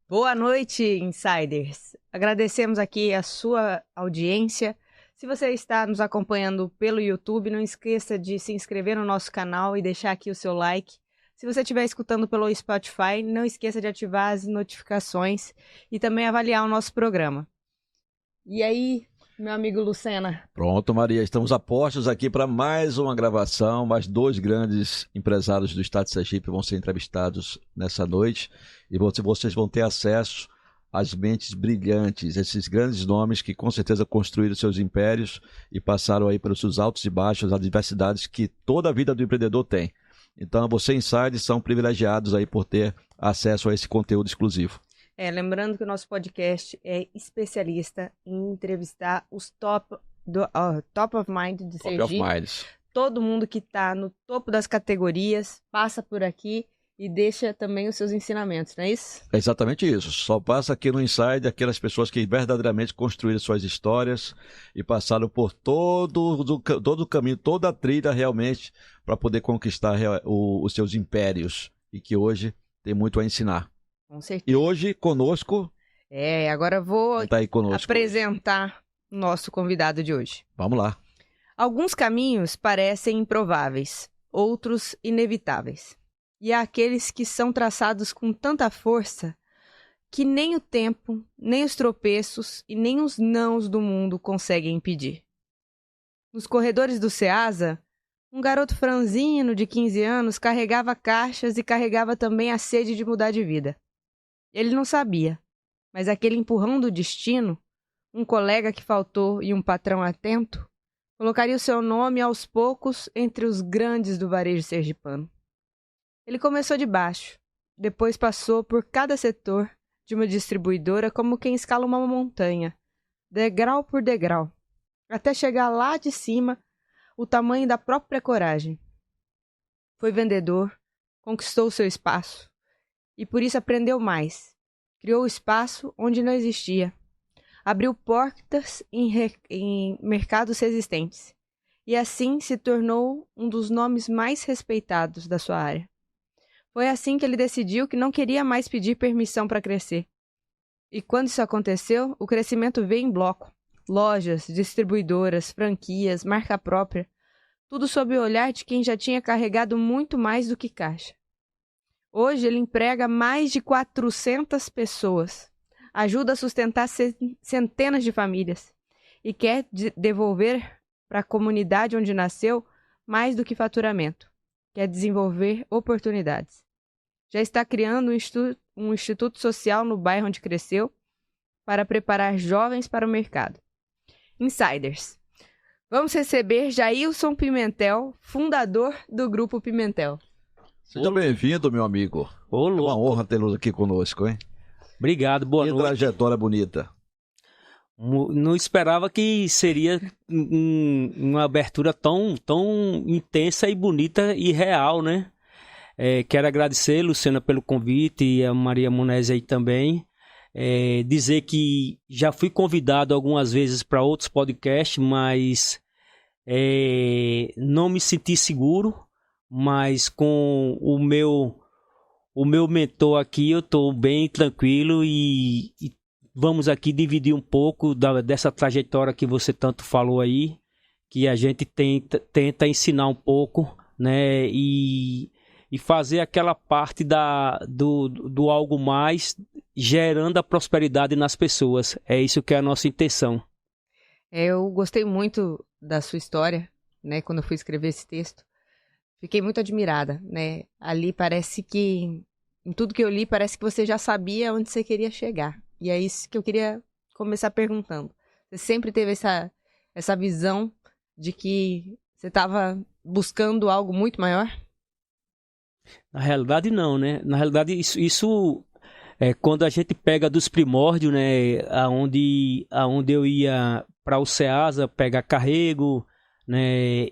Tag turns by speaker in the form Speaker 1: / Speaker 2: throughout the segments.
Speaker 1: Boa noite, insiders. Agradecemos aqui a sua audiência. Se você está nos acompanhando pelo YouTube, não esqueça de se inscrever no nosso canal e deixar aqui o seu like. Se você estiver escutando pelo Spotify, não esqueça de ativar as notificações e também avaliar o nosso programa. E aí, meu amigo Lucena?
Speaker 2: Pronto, Maria, estamos a postos aqui para mais uma gravação. Mais 2 grandes empresários do estado de Sergipe vão ser entrevistados nessa noite e vocês vão ter acesso às mentes brilhantes, esses grandes nomes que com certeza construíram seus impérios e passaram aí pelos seus altos e baixos, as adversidades que toda a vida do empreendedor tem. Então, você insiders são privilegiados aí por ter acesso a esse conteúdo exclusivo.
Speaker 1: Lembrando que o nosso podcast é especialista em entrevistar os top of mind de Sergipe.
Speaker 2: Top of minds.
Speaker 1: Todo mundo que está no topo das categorias passa por aqui e deixa também os seus ensinamentos, não é isso?
Speaker 2: É exatamente isso. Só passa aqui no Inside aquelas pessoas que verdadeiramente construíram suas histórias e passaram por todo o caminho, toda a trilha realmente para poder conquistar os seus impérios e que hoje tem muito a ensinar.
Speaker 1: Com certeza.
Speaker 2: E hoje conosco...
Speaker 1: agora eu vou
Speaker 2: tá aí conosco
Speaker 1: apresentar o nosso convidado de hoje.
Speaker 2: Vamos lá.
Speaker 1: Alguns caminhos parecem improváveis, outros inevitáveis. E há aqueles que são traçados com tanta força que nem o tempo, nem os tropeços e nem os nãos do mundo conseguem impedir. Nos corredores do Ceasa, um garoto franzino de 15 anos carregava caixas e carregava também a sede de mudar de vida. Ele não sabia, mas aquele empurrão do destino, um colega que faltou e um patrão atento, colocaria o seu nome aos poucos entre os grandes do varejo sergipano. Ele começou de baixo, depois passou por cada setor de uma distribuidora como quem escala uma montanha, degrau por degrau, até chegar lá de cima, o tamanho da própria coragem. Foi vendedor, conquistou seu espaço e por isso aprendeu mais. Criou espaço onde não existia. Abriu portas em mercados resistentes e assim se tornou um dos nomes mais respeitados da sua área. Foi assim que ele decidiu que não queria mais pedir permissão para crescer. E quando isso aconteceu, o crescimento veio em bloco. Lojas, distribuidoras, franquias, marca própria, tudo sob o olhar de quem já tinha carregado muito mais do que caixa. Hoje ele emprega mais de 400 pessoas, ajuda a sustentar centenas de famílias e quer devolver para a comunidade onde nasceu mais do que faturamento. Quer desenvolver oportunidades. Já está criando um instituto social no bairro onde cresceu para preparar jovens para o mercado. Insiders, vamos receber Jailson Pimentel, fundador do Grupo Pimentel.
Speaker 2: Seja bem-vindo, meu amigo. É uma honra tê-lo aqui conosco, hein?
Speaker 3: Obrigado, boa noite.
Speaker 2: Que trajetória bonita.
Speaker 3: Não esperava que seria uma abertura tão intensa e bonita e real, né? Quero agradecer, Luciana, pelo convite e a Maria Monese aí também. Dizer que já fui convidado algumas vezes para outros podcasts, mas não me senti seguro. Mas com o meu mentor aqui, eu estou bem tranquilo e vamos aqui dividir um pouco dessa trajetória que você tanto falou aí, que a gente tenta ensinar um pouco, né? E fazer aquela parte do algo mais, gerando a prosperidade nas pessoas. É isso que é a nossa intenção.
Speaker 1: Eu gostei muito da sua história, né? Quando eu fui escrever esse texto. Fiquei muito admirada, né? Ali parece que, em tudo que eu li, parece que você já sabia onde você queria chegar. E é isso que eu queria começar perguntando. Você sempre teve essa visão de que você estava buscando algo muito maior?
Speaker 3: Na realidade, não, né? Na realidade, isso é quando a gente pega dos primórdios, né? Aonde eu ia para o Ceasa pegar carrego, né?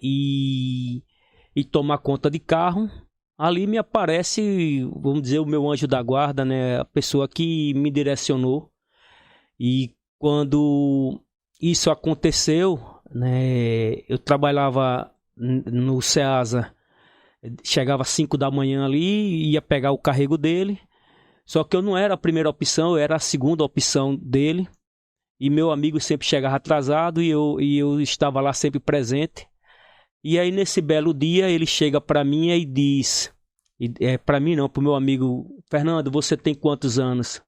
Speaker 3: E tomar conta de carro. Ali me aparece, vamos dizer, o meu anjo da guarda, né? A pessoa que me direcionou. E quando isso aconteceu, né? Eu trabalhava no Ceasa, chegava às 5 da manhã ali, ia pegar o carrego dele, Só que eu não era a primeira opção, eu era a segunda opção dele. E meu amigo sempre chegava atrasado e eu estava lá sempre presente. E aí nesse belo dia ele chega para mim e diz, para mim não, pro meu amigo: Fernando, você tem quantos anos?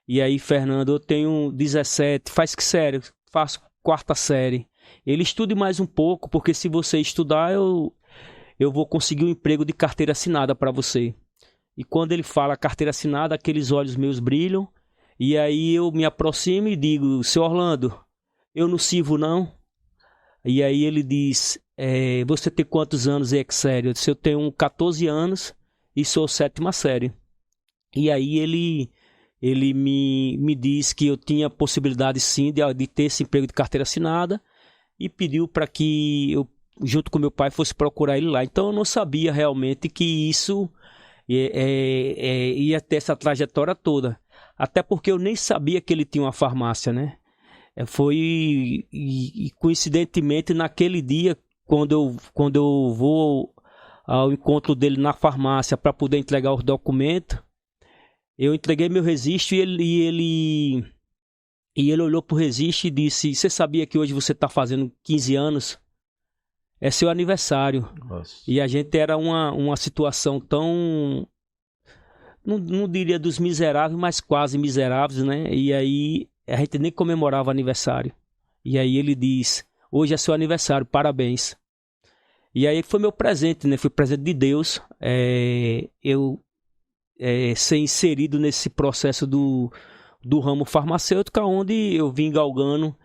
Speaker 3: E aí, Fernando, eu tenho 17, faz que sério? Faço 4ª série. Ele: estude mais um pouco, porque se você estudar eu vou conseguir um emprego de carteira assinada para você. E quando ele fala carteira assinada, aqueles olhos meus brilham. E aí eu me aproximo e digo: seu Orlando, eu não sirvo não? E aí ele diz: você tem quantos anos, série? Eu disse: eu tenho 14 anos e sou 7ª série. E aí ele me disse que eu tinha possibilidade sim de ter esse emprego de carteira assinada e pediu para que eu, junto com meu pai, fosse procurar ele lá. Então eu não sabia realmente que isso ia ter essa trajetória toda. Até porque eu nem sabia que ele tinha uma farmácia, né? Foi coincidentemente naquele dia, quando eu vou ao encontro dele na farmácia para poder entregar os documentos, eu entreguei meu registro e ele olhou pro registro e disse: você sabia que hoje você está fazendo 15 anos? É seu aniversário.
Speaker 2: Nossa.
Speaker 3: E a gente era uma situação tão... Não diria dos miseráveis, mas quase miseráveis, né? E aí a gente nem comemorava aniversário. E aí ele diz: hoje é seu aniversário, parabéns. E aí foi meu presente, né? Foi presente de Deus. Eu ser inserido nesse processo do ramo farmacêutico, onde eu vim galgando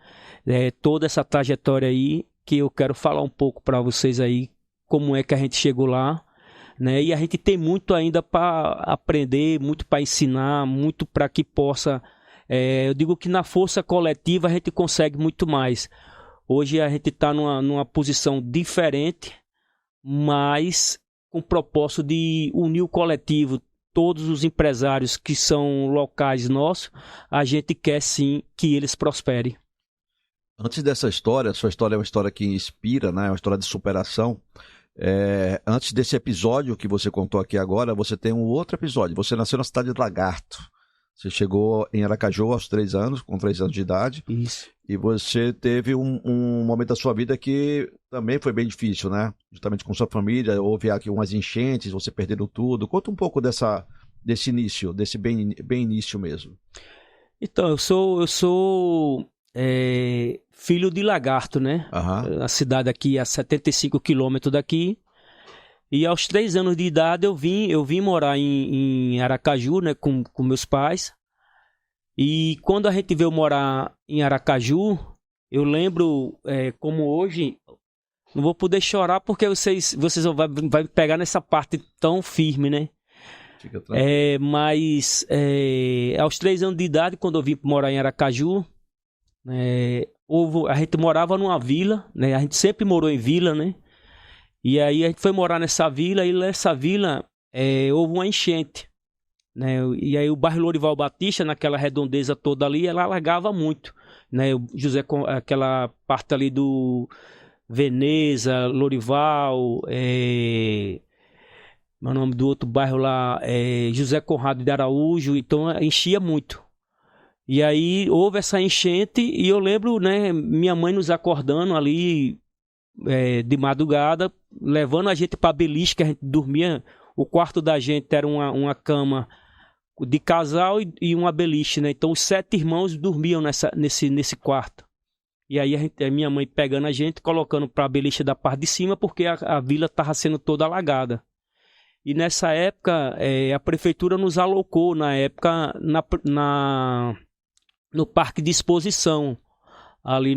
Speaker 3: toda essa trajetória aí, que eu quero falar um pouco para vocês aí, como é que a gente chegou lá. Né? E a gente tem muito ainda para aprender, muito para ensinar, muito para que possa... eu digo que na força coletiva a gente consegue muito mais. Hoje a gente está numa posição diferente, mas com o propósito de unir o coletivo. Todos os empresários que são locais nossos, a gente quer sim que eles prosperem.
Speaker 2: Antes dessa história, sua história é uma história que inspira, né? É uma história de superação. Antes desse episódio que você contou aqui agora, você tem um outro episódio. Você nasceu na cidade de Lagarto. Você chegou em Aracaju aos 3 anos, com 3 anos de idade.
Speaker 3: Isso.
Speaker 2: E você teve um momento da sua vida que também foi bem difícil, né? Justamente com sua família, houve aqui umas enchentes, você perdeu tudo. Conta um pouco desse início, desse bem início mesmo.
Speaker 3: Então, eu sou filho de Lagarto, né?
Speaker 2: Uhum.
Speaker 3: A cidade aqui a 75 quilômetros daqui. E aos 3 anos de idade eu vim morar em Aracaju, né, com meus pais. E quando a gente veio morar em Aracaju, eu lembro como hoje, não vou poder chorar porque vocês vão pegar nessa parte tão firme, né?
Speaker 2: Fica tranquilo.
Speaker 3: Mas aos 3 anos de idade, quando eu vim morar em Aracaju, a gente morava numa vila, né? A gente sempre morou em vila, né? E aí a gente foi morar nessa vila, e nessa vila houve uma enchente, né? E aí o bairro Lorival Batista, naquela redondeza toda ali, ela alagava muito, né? Aquela parte ali do Veneza, Lorival, o nome do outro bairro lá, José Conrado de Araújo, então enchia muito. E aí houve essa enchente e eu lembro, né, minha mãe nos acordando ali de madrugada, levando a gente para a beliche, que a gente dormia. O quarto da gente era uma cama de casal e uma beliche, né? Então os 7 irmãos dormiam nesse quarto. E aí a minha mãe pegando a gente, colocando para a beliche da parte de cima, porque a vila estava sendo toda alagada. E nessa época a prefeitura nos alocou, na época, no parque de exposição, ali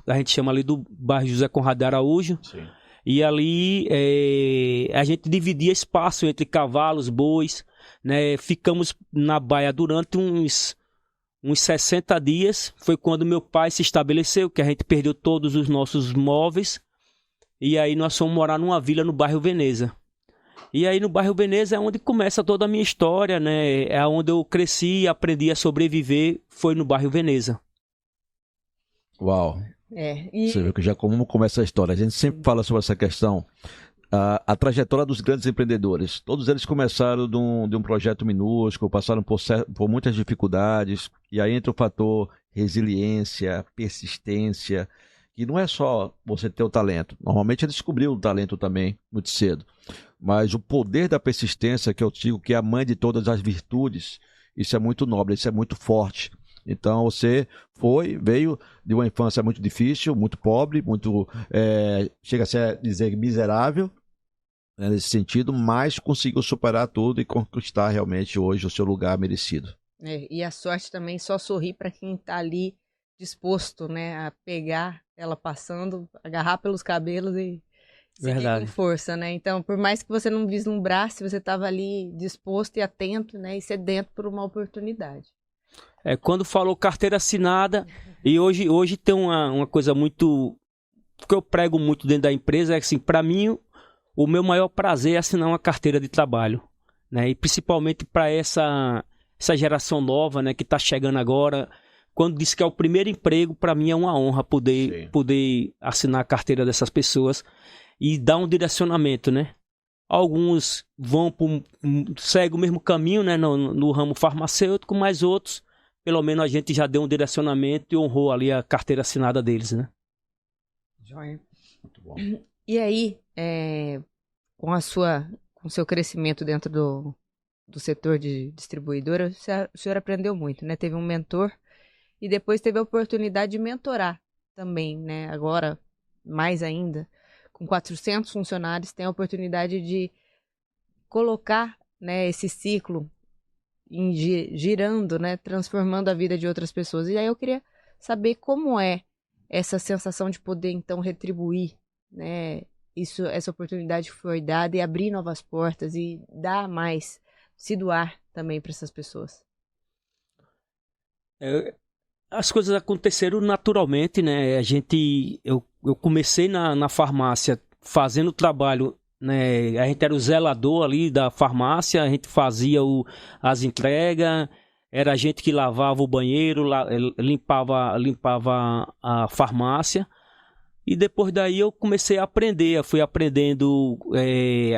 Speaker 3: a gente chama ali do bairro José Conrado de Araújo.
Speaker 2: Sim.
Speaker 3: E ali a gente dividia espaço entre cavalos, bois, né? Ficamos na baia durante uns 60 dias. Foi quando meu pai se estabeleceu, que a gente perdeu todos os nossos móveis. E aí nós fomos morar numa vila no bairro Veneza. E aí no bairro Veneza é onde começa toda a minha história, né? É onde eu cresci e aprendi a sobreviver, foi no bairro Veneza.
Speaker 2: Uau! Você viu que já como começa a história. A gente sempre fala sobre essa questão a trajetória dos grandes empreendedores. Todos eles começaram de um projeto minúsculo, passaram por muitas dificuldades, e aí entra o fator resiliência, persistência, que não é só você ter o talento. Normalmente ele descobriu o talento também muito cedo, mas o poder da persistência, que eu digo que é a mãe de todas as virtudes, isso é muito nobre, isso é muito forte. Então você veio de uma infância muito difícil, muito pobre, muito chega a dizer miserável, né, nesse sentido, mas conseguiu superar tudo e conquistar realmente hoje o seu lugar merecido.
Speaker 1: E a sorte também só sorri para quem está ali disposto, né, a pegar ela passando, agarrar pelos cabelos e seguir com força, né? Então, por mais que você não vislumbrasse, você estava ali disposto e atento, né, e sedento por uma oportunidade.
Speaker 3: Quando falou carteira assinada, e hoje tem uma coisa muito, que eu prego muito dentro da empresa, é que assim, para mim, o meu maior prazer é assinar uma carteira de trabalho, né? E principalmente para essa geração nova, né, que está chegando agora. Quando diz que é o primeiro emprego, para mim é uma honra poder assinar a carteira dessas pessoas e dar um direcionamento, né? Alguns seguem o mesmo caminho, né, no ramo farmacêutico, mas outros, pelo menos a gente já deu um direcionamento e honrou ali a carteira assinada deles, né?
Speaker 1: Joia. Muito bom. E aí, com o seu crescimento dentro do setor de distribuidora, o senhor aprendeu muito, né? Teve um mentor e depois teve a oportunidade de mentorar também, né? Agora, mais ainda, com 400 funcionários, tem a oportunidade de colocar, né, esse ciclo girando, né, transformando a vida de outras pessoas. E aí eu queria saber como é essa sensação de poder, então, retribuir, né, essa oportunidade que foi dada e abrir novas portas e dar mais, se doar também para essas pessoas.
Speaker 3: As coisas aconteceram naturalmente, né? Eu comecei na farmácia fazendo trabalho, né? A gente era o zelador ali da farmácia, a gente fazia as entregas, era a gente que lavava o banheiro, limpava a farmácia. E depois daí eu comecei a aprender, eu fui aprendendo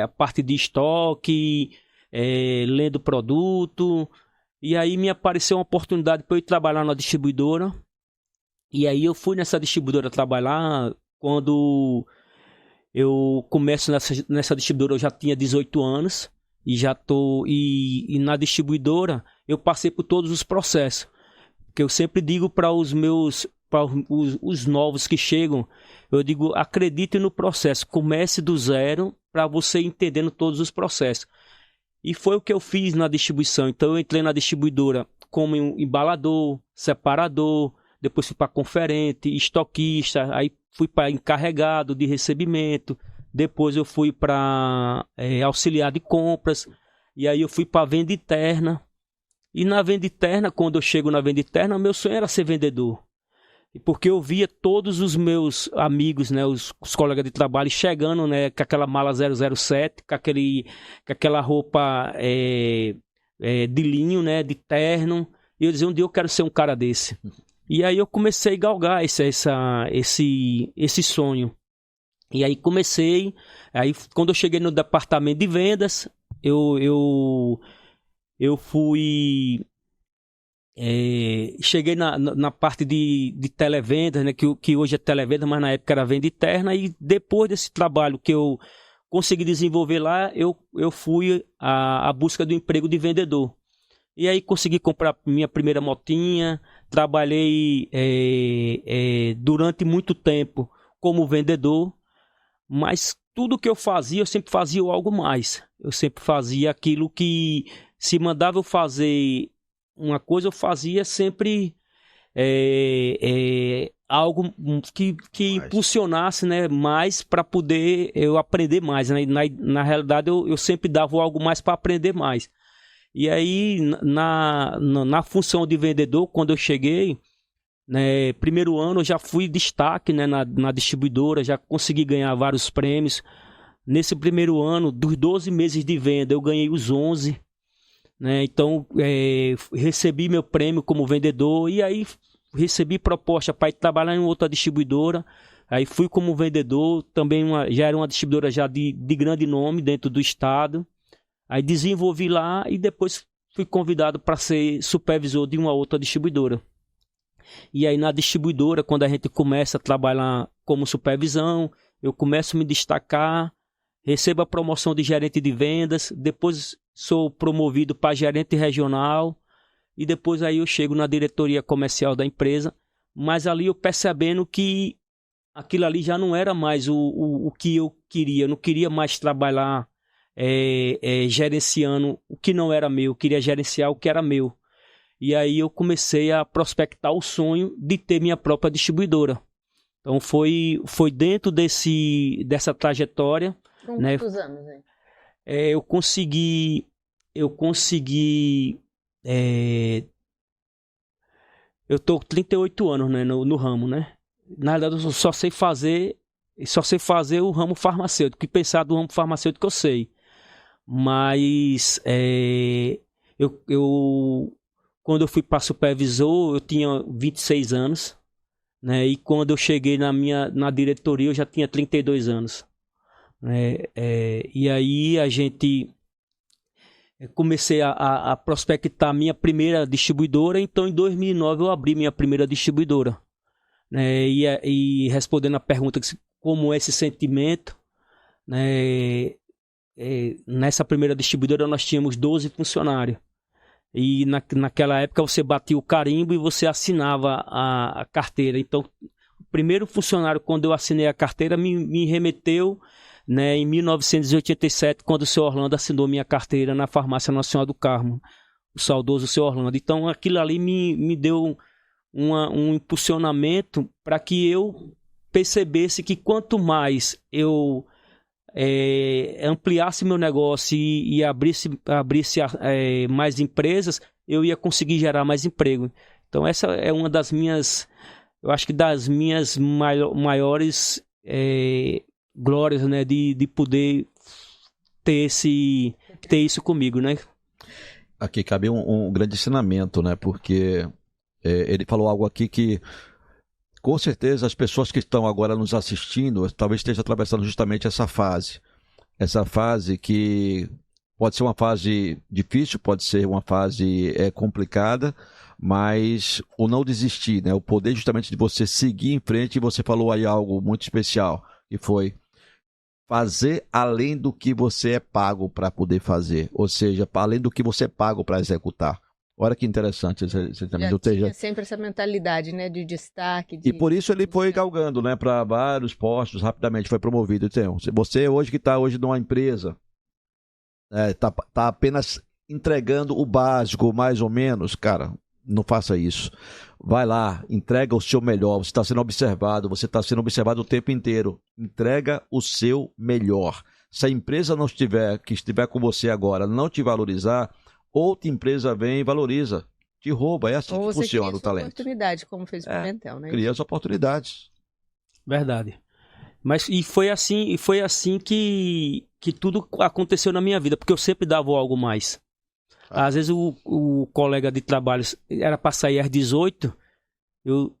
Speaker 3: a parte de estoque, lendo produto. E aí me apareceu uma oportunidade para eu ir trabalhar na distribuidora. E aí eu fui nessa distribuidora trabalhar. Quando eu começo nessa distribuidora eu já tinha 18 anos. E na distribuidora eu passei por todos os processos. Porque eu sempre digo para os novos que chegam, eu digo, acredite no processo. Comece do zero para você entendendo todos os processos. E foi o que eu fiz na distribuição. Então eu entrei na distribuidora como embalador, separador, depois fui para conferente, estoquista, aí fui para encarregado de recebimento, depois eu fui para auxiliar de compras, e aí eu fui para venda interna. E na venda interna, quando eu chego na venda interna, meu sonho era ser vendedor. Porque eu via todos os meus amigos, né, os colegas de trabalho chegando, né, com aquela mala 007, com aquela roupa de linho, né, de terno. E eu dizia, um dia eu quero ser um cara desse. E aí eu comecei a galgar esse sonho. E aí quando eu cheguei no departamento de vendas, eu fui... cheguei na parte de televendas, né, que hoje é televenda, mas na época era venda interna. E depois desse trabalho que eu consegui desenvolver lá, eu fui à busca do emprego de vendedor. E aí consegui comprar minha primeira motinha. Trabalhei durante muito tempo como vendedor, mas tudo que eu sempre fazia algo mais. Eu sempre fazia aquilo que, se mandava eu fazer uma coisa, eu fazia sempre algo que impulsionasse, né, mais para poder eu aprender mais, né? Na realidade, eu sempre dava algo mais para aprender mais. E aí, na função de vendedor, quando eu cheguei, né, primeiro ano eu já fui destaque, né, na distribuidora, já consegui ganhar vários prêmios. Nesse primeiro ano, dos 12 meses de venda, eu ganhei os 11. Né? Então, recebi meu prêmio como vendedor e aí recebi proposta para ir trabalhar em outra distribuidora. Aí fui como vendedor, também já era uma distribuidora já de grande nome dentro do estado. Aí desenvolvi lá e depois fui convidado para ser supervisor de uma outra distribuidora. E aí na distribuidora, quando a gente começa a trabalhar como supervisão, eu começo a me destacar, recebo a promoção de gerente de vendas, depois sou promovido para gerente regional e depois aí eu chego na diretoria comercial da empresa, mas ali eu percebendo que aquilo ali já não era mais o que eu queria, eu não queria mais trabalhar gerenciando o que não era meu, eu queria gerenciar o que era meu. E aí eu comecei a prospectar o sonho de ter minha própria distribuidora. Então foi dentro dessa trajetória.
Speaker 1: Com
Speaker 3: né?
Speaker 1: quantos anos, hein?
Speaker 3: Eu consegui eu tô com 38 anos, né, no ramo, né? Na verdade, eu só sei fazer o ramo farmacêutico, que pensar do ramo farmacêutico eu sei. Mas quando eu fui para supervisor, eu tinha 26 anos, né? E quando eu cheguei na diretoria, eu já tinha 32 anos. E aí comecei a prospectar a minha primeira distribuidora. Então em 2009 eu abri minha primeira distribuidora, né? E respondendo a pergunta como é esse sentimento, né? Nessa primeira distribuidora nós tínhamos 12 funcionários e naquela época você batia o carimbo e você assinava a carteira. Então o primeiro funcionário, quando eu assinei a carteira, me remeteu, né, em 1987, quando o seu Orlando assinou minha carteira na Farmácia Nacional do Carmo, o saudoso seu Orlando. Então aquilo ali me deu um impulsionamento para que eu percebesse que quanto mais eu ampliasse meu negócio e abrisse mais empresas, eu ia conseguir gerar mais emprego. Então essa é uma das minhas, eu acho que das minhas maiores glórias, né, de poder ter isso comigo, né?
Speaker 2: Aqui cabe um grande ensinamento, né? Porque ele falou algo aqui que, com certeza, as pessoas que estão agora nos assistindo talvez estejam atravessando justamente essa fase. Essa fase que pode ser uma fase difícil, pode ser uma fase complicada, mas o não desistir, né? O poder justamente de você seguir em frente. E você falou aí algo muito especial, que foi fazer além do que você é pago para poder fazer. Ou seja, além do que você é pago para executar. Olha que interessante.
Speaker 1: Já tinha sempre essa mentalidade, né, de destaque.
Speaker 2: E por isso ele foi galgando, né, para vários postos, rapidamente foi promovido. Então, você hoje que está hoje numa empresa, tá apenas entregando o básico, mais ou menos, cara, não faça isso. Vai lá, entrega o seu melhor. Você está sendo observado, o tempo inteiro. Entrega o seu melhor. Se a empresa que estiver com você agora não te valorizar, outra empresa vem e valoriza, te rouba. É assim que funciona o talento.
Speaker 1: Oportunidade, como fez o Pimentel, né?
Speaker 2: Cria as oportunidades.
Speaker 3: Verdade. Mas foi assim que tudo aconteceu na minha vida, porque eu sempre dava algo mais. Às vezes o colega de trabalho era para sair às 18, eu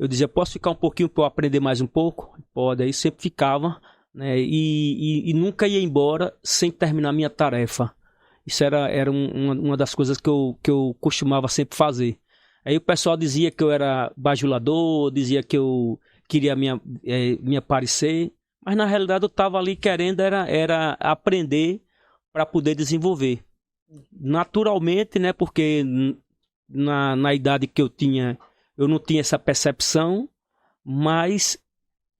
Speaker 3: dizia, posso ficar um pouquinho para eu aprender mais um pouco? Pode, aí sempre ficava, né? E nunca ia embora sem terminar minha tarefa. Isso era uma das coisas que eu costumava sempre fazer. Aí o pessoal dizia que eu era bajulador, dizia que eu queria me aparecer, mas na realidade eu estava ali querendo era aprender para poder desenvolver. Naturalmente, né, porque na idade que eu tinha, eu não tinha essa percepção, mas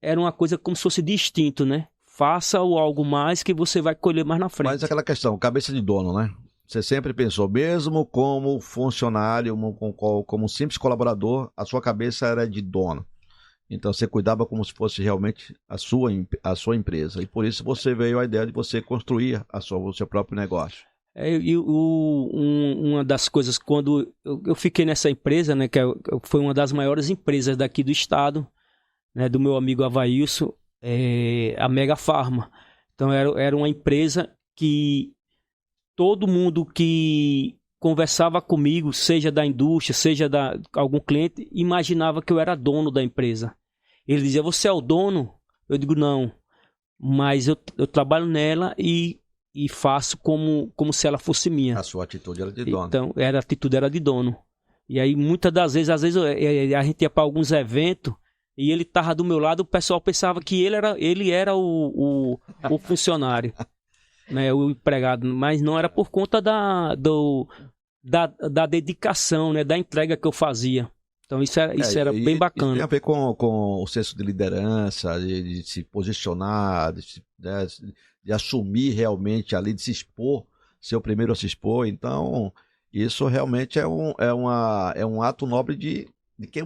Speaker 3: era uma coisa como se fosse de instinto, né? Faça algo mais que você vai colher mais na frente.
Speaker 2: Mas aquela questão, cabeça de dono, né? Você sempre pensou, mesmo como funcionário, como simples colaborador, a sua cabeça era de dono. Então você cuidava como se fosse realmente a sua empresa. E por isso você veio a ideia de você construir o seu próprio negócio.
Speaker 3: Uma das coisas, quando eu fiquei nessa empresa, né, que foi uma das maiores empresas daqui do estado, né, do meu amigo Availson, a Mega Farma. Então era uma empresa que todo mundo que conversava comigo, seja da indústria, seja algum cliente, imaginava que eu era dono da empresa. Ele dizia, você é o dono? Eu digo, não, mas eu trabalho nela e faço como se ela fosse minha.
Speaker 2: A sua atitude era de dono.
Speaker 3: Então, a atitude era de dono. E aí, muitas das vezes, às vezes a gente ia para alguns eventos e ele estava do meu lado, o pessoal pensava que ele era o funcionário, né, o empregado, mas não era por conta da dedicação, né, da entrega que eu fazia. Então isso era bem bacana.
Speaker 2: Isso tem a ver com o senso de liderança, de se posicionar, de assumir realmente ali, de se expor, ser o primeiro a se expor. Então, isso realmente é um ato nobre de quem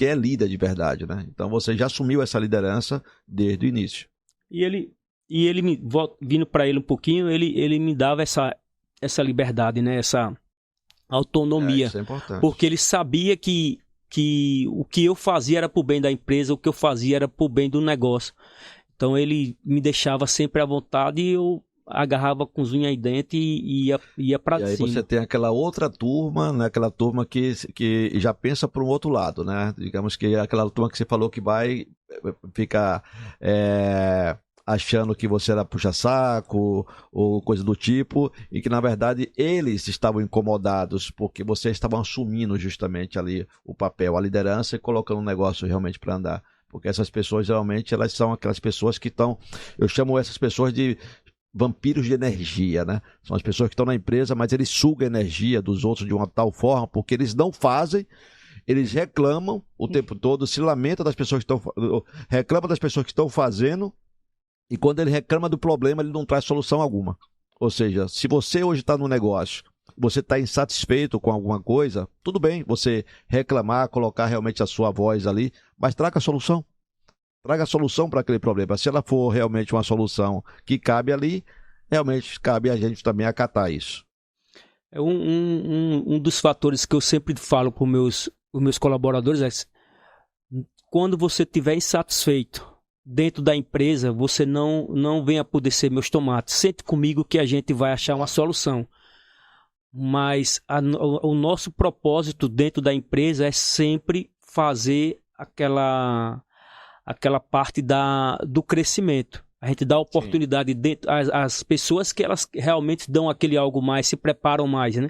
Speaker 2: é líder de verdade, né? Então você já assumiu essa liderança desde o início.
Speaker 3: E ele vindo para ele um pouquinho, ele me dava essa liberdade, né? Essa autonomia.
Speaker 2: Isso é importante.
Speaker 3: Porque ele sabia que o que eu fazia era pro bem da empresa, o que eu fazia era pro bem do negócio. Então ele me deixava sempre à vontade e eu agarrava com os unhas e dentes e ia para cima.
Speaker 2: E aí você tem aquela outra turma, né? Aquela turma que já pensa para um outro lado, né? Digamos que é aquela turma que você falou que vai ficar achando que você era puxa-saco ou coisa do tipo, e que na verdade eles estavam incomodados porque vocês estavam assumindo justamente ali o papel, a liderança e colocando o negócio realmente para andar. Porque essas pessoas geralmente elas são aquelas pessoas que estão, eu chamo essas pessoas de vampiros de energia, né? São as pessoas que estão na empresa, mas eles sugam a energia dos outros de uma tal forma, porque eles não fazem, eles reclamam o tempo todo, se lamentam das pessoas que estão fazendo, e quando ele reclama do problema, ele não traz solução alguma. Ou seja, se você hoje está no negócio, você está insatisfeito com alguma coisa, tudo bem você reclamar, colocar realmente a sua voz ali, mas traga a solução. Traga a solução para aquele problema. Se ela for realmente uma solução que cabe ali, realmente cabe a gente também acatar isso.
Speaker 3: É um dos fatores que eu sempre falo para os meus colaboradores é: quando você estiver insatisfeito dentro da empresa, você não venha poder ser meus tomates. Sente comigo que a gente vai achar uma solução. Mas o nosso propósito dentro da empresa é sempre fazer aquela parte do crescimento. A gente dá oportunidade dentro as pessoas que elas realmente dão aquele algo mais, se preparam mais, né?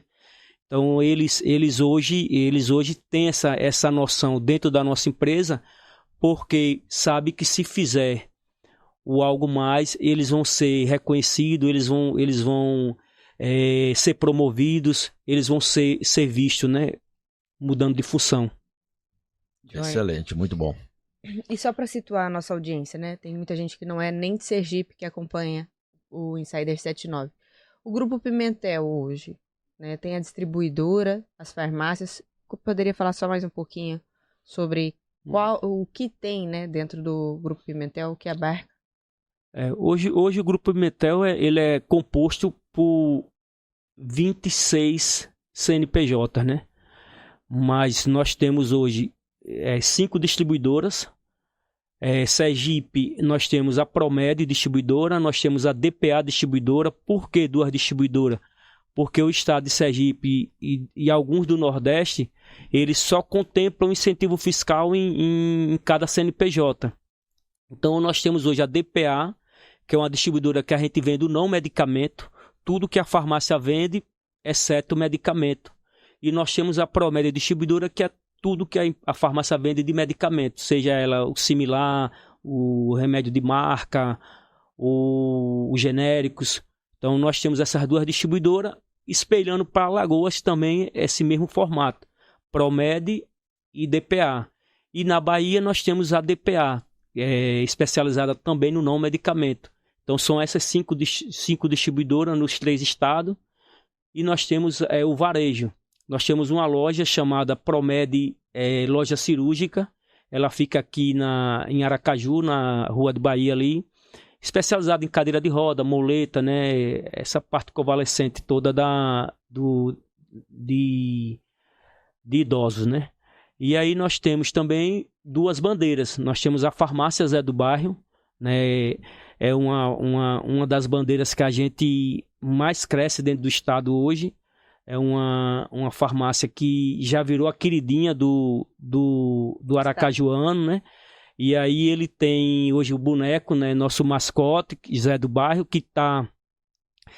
Speaker 3: Então eles hoje têm essa noção dentro da nossa empresa, porque sabe que se fizer o algo mais, eles vão ser reconhecidos, eles vão ser promovidos, eles vão ser vistos, né? Mudando de função.
Speaker 2: Excelente, muito bom.
Speaker 1: E só para situar a nossa audiência, né? Tem muita gente que não é nem de Sergipe que acompanha o Insider 79. O Grupo Pimentel hoje, né? Tem a distribuidora, as farmácias. Poderia falar só mais um pouquinho sobre o que tem, né, dentro do Grupo Pimentel, o que abarca?
Speaker 3: Hoje o Grupo Pimentel ele é composto por 26 CNPJ, né? Mas nós temos hoje 5 distribuidoras. Sergipe, nós temos a Promed distribuidora, nós temos a DPA distribuidora. Por que 2 distribuidoras? Porque o estado de Sergipe e alguns do Nordeste, eles só contemplam incentivo fiscal em cada CNPJ. Então nós temos hoje a DPA, que é uma distribuidora que a gente vende o não medicamento, tudo que a farmácia vende, exceto o medicamento. E nós temos a Promed distribuidora, que é tudo que a farmácia vende de medicamento, seja ela o similar, o remédio de marca, os genéricos. Então nós temos essas 2 distribuidoras, espelhando para Alagoas também esse mesmo formato, Promed e DPA. E na Bahia nós temos a DPA, especializada também no não medicamento. Então são essas 5 distribuidoras nos 3 estados. E nós temos o varejo. Nós temos uma loja chamada Promed Loja Cirúrgica. Ela fica aqui em Aracaju, na Rua de Bahia ali. Especializada em cadeira de roda, muleta, né? Essa parte convalescente toda de idosos, né? E aí nós temos também 2 bandeiras. Nós temos a Farmácia Zé do Bairro, né? É uma das bandeiras que a gente mais cresce dentro do estado hoje. É uma farmácia que já virou a queridinha do aracajuano, né? E aí ele tem hoje o boneco, né, nosso mascote, Zé do Bairro,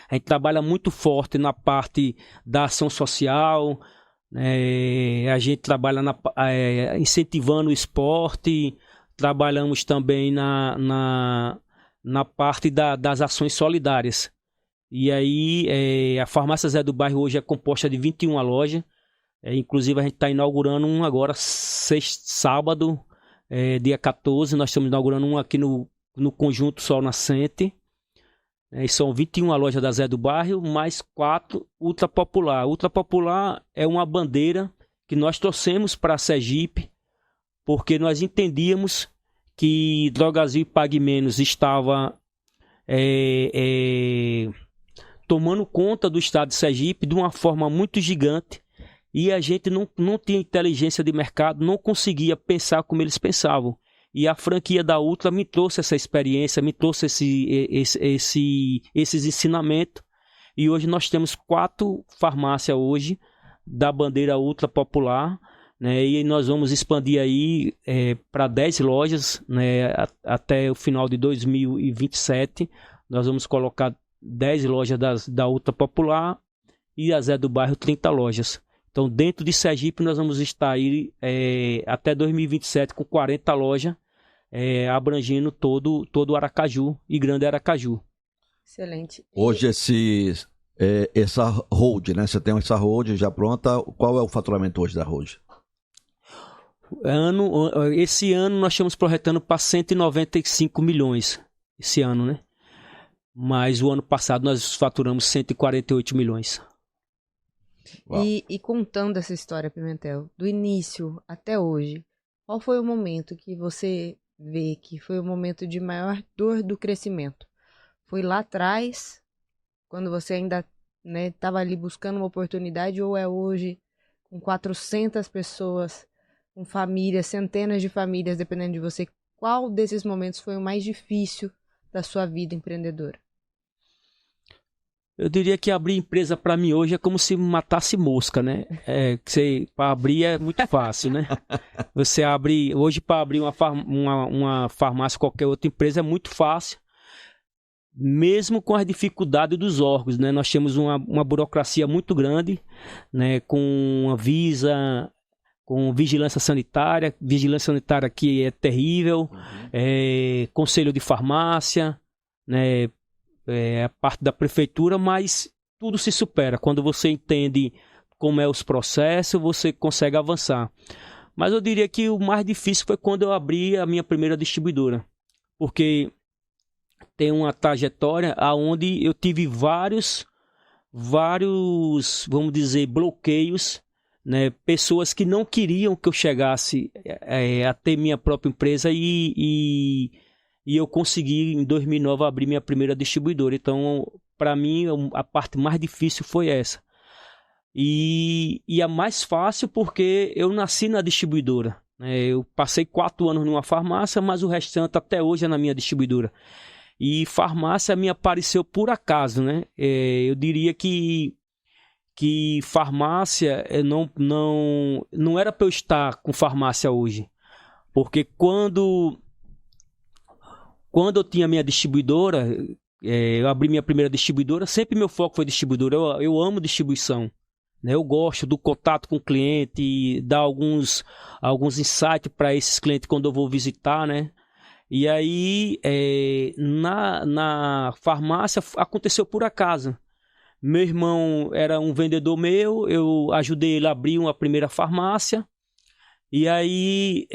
Speaker 3: a gente trabalha muito forte na parte da ação social, a gente trabalha incentivando o esporte, trabalhamos também na parte das ações solidárias. E aí a Farmácia Zé do Bairro hoje é composta de 21 lojas, inclusive a gente está inaugurando um agora, sábado, dia 14, nós estamos inaugurando um aqui no Conjunto Sol Nascente. São 21 lojas da Zé do Bairro, mais 4 Ultra Popular. Ultra Popular é uma bandeira que nós trouxemos para a Sergipe, porque nós entendíamos que Drogazil e Pague Menos estava tomando conta do estado de Sergipe de uma forma muito gigante, e a gente não tinha inteligência de mercado, não conseguia pensar como eles pensavam. E a franquia da Ultra me trouxe essa experiência, me trouxe esses ensinamentos. E hoje nós temos 4 farmácias hoje da bandeira Ultra Popular, né? E nós vamos expandir aí para 10 lojas, né? Até o final de 2027. Nós vamos colocar 10 lojas da Ultra Popular e a Zé do Bairro 30 lojas. Então, dentro de Sergipe, nós vamos estar aí até 2027 com 40 lojas, abrangendo todo o Aracaju e Grande Aracaju.
Speaker 1: Excelente.
Speaker 2: Hoje essa hold, né? Você tem essa hold já pronta. Qual é o faturamento hoje da hold?
Speaker 3: Esse ano nós estamos projetando para 195 milhões. Esse ano, né? Mas o ano passado nós faturamos 148 milhões.
Speaker 1: E contando essa história, Pimentel, do início até hoje, qual foi o momento que você vê que foi o momento de maior dor do crescimento? Foi lá atrás, quando você ainda estava ali buscando uma oportunidade, ou é hoje, com 400 pessoas, com famílias, centenas de famílias, dependendo de você? Qual desses momentos foi o mais difícil da sua vida empreendedora?
Speaker 3: Eu diria que abrir empresa para mim hoje é como se matasse mosca, né? Para abrir é muito fácil, né? Você abre hoje, para abrir uma farmácia, qualquer outra empresa, é muito fácil, mesmo com as dificuldades dos órgãos, né? Nós temos uma burocracia muito grande, né? Com a Visa, com vigilância sanitária que é terrível, conselho de farmácia, né? A parte da prefeitura, mas tudo se supera. Quando você entende como é os processos, você consegue avançar. Mas eu diria que o mais difícil foi quando eu abri a minha primeira distribuidora, porque tem uma trajetória onde eu tive vários, vamos dizer, bloqueios, né? Pessoas que não queriam que eu chegasse a ter minha própria empresa, e eu consegui, em 2009, abrir minha primeira distribuidora. Então, para mim, a parte mais difícil foi essa. E a mais fácil porque eu nasci na distribuidora, né? Eu passei 4 anos numa farmácia, mas o restante até hoje é na minha distribuidora. E farmácia me apareceu por acaso, né? Eu diria que farmácia não era para eu estar com farmácia hoje. Porque quando eu tinha minha distribuidora, eu abri minha primeira distribuidora, sempre meu foco foi distribuidora. Eu amo distribuição, né? Eu gosto do contato com o cliente, dar alguns insights para esses clientes quando eu vou visitar, né? E aí, na farmácia, aconteceu por acaso. Meu irmão era um vendedor meu, eu ajudei ele a abrir uma primeira farmácia. E aí,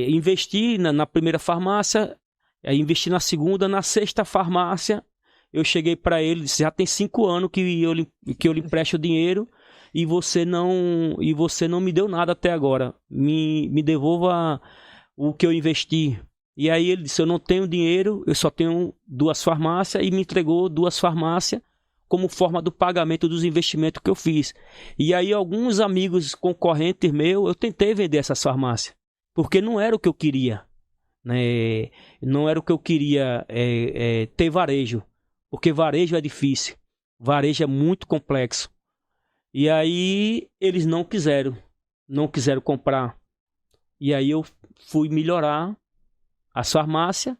Speaker 3: investi na primeira farmácia. Aí investi na segunda, na sexta farmácia, eu cheguei para ele e disse: já tem 5 anos que eu lhe empresto dinheiro e você não me deu nada até agora. Me devolva o que eu investi. E aí ele disse: eu não tenho dinheiro, eu só tenho 2 farmácias, e me entregou 2 farmácias como forma do pagamento dos investimentos que eu fiz. E aí alguns amigos concorrentes meus, eu tentei vender essas farmácias, porque não era o que eu queria. Né? Não era o que eu queria ter varejo, porque varejo é difícil, varejo é muito complexo. E aí eles não quiseram comprar. E aí eu fui melhorar as farmácias,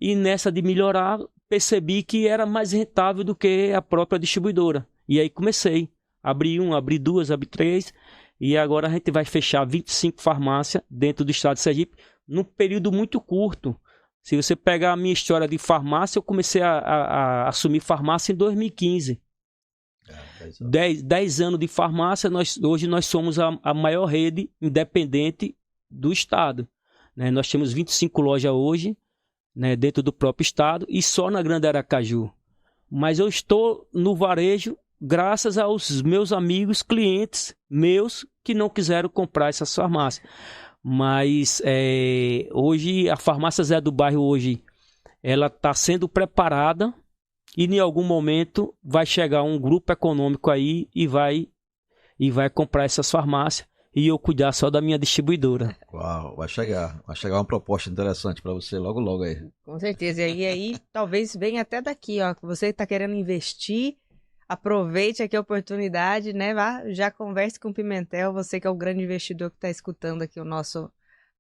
Speaker 3: e nessa de melhorar, percebi que era mais rentável do que a própria distribuidora. E aí comecei. Abri 1, abri 2, abri 3, e agora a gente vai fechar 25 farmácias dentro do estado de Sergipe, num período muito curto. Se você pegar a minha história de farmácia, eu comecei a assumir farmácia em 2015. 10 anos de farmácia, hoje nós somos a maior rede independente do estado. Né? Nós temos 25 lojas hoje, né, dentro do próprio estado, e só na Grande Aracaju. Mas eu estou no varejo graças aos meus amigos, clientes meus, que não quiseram comprar essas farmácias. Mas hoje, a farmácia Zé do Bairro hoje, ela está sendo preparada, e em algum momento vai chegar um grupo econômico aí e vai comprar essas farmácias, e eu cuidar só da minha distribuidora.
Speaker 2: Uau, vai chegar uma proposta interessante para você logo logo aí.
Speaker 1: Com certeza, e aí talvez venha até daqui, ó, que você está querendo investir, aproveite aqui a oportunidade, né? Vá, já converse com o Pimentel, você que é o grande investidor que está escutando aqui o nosso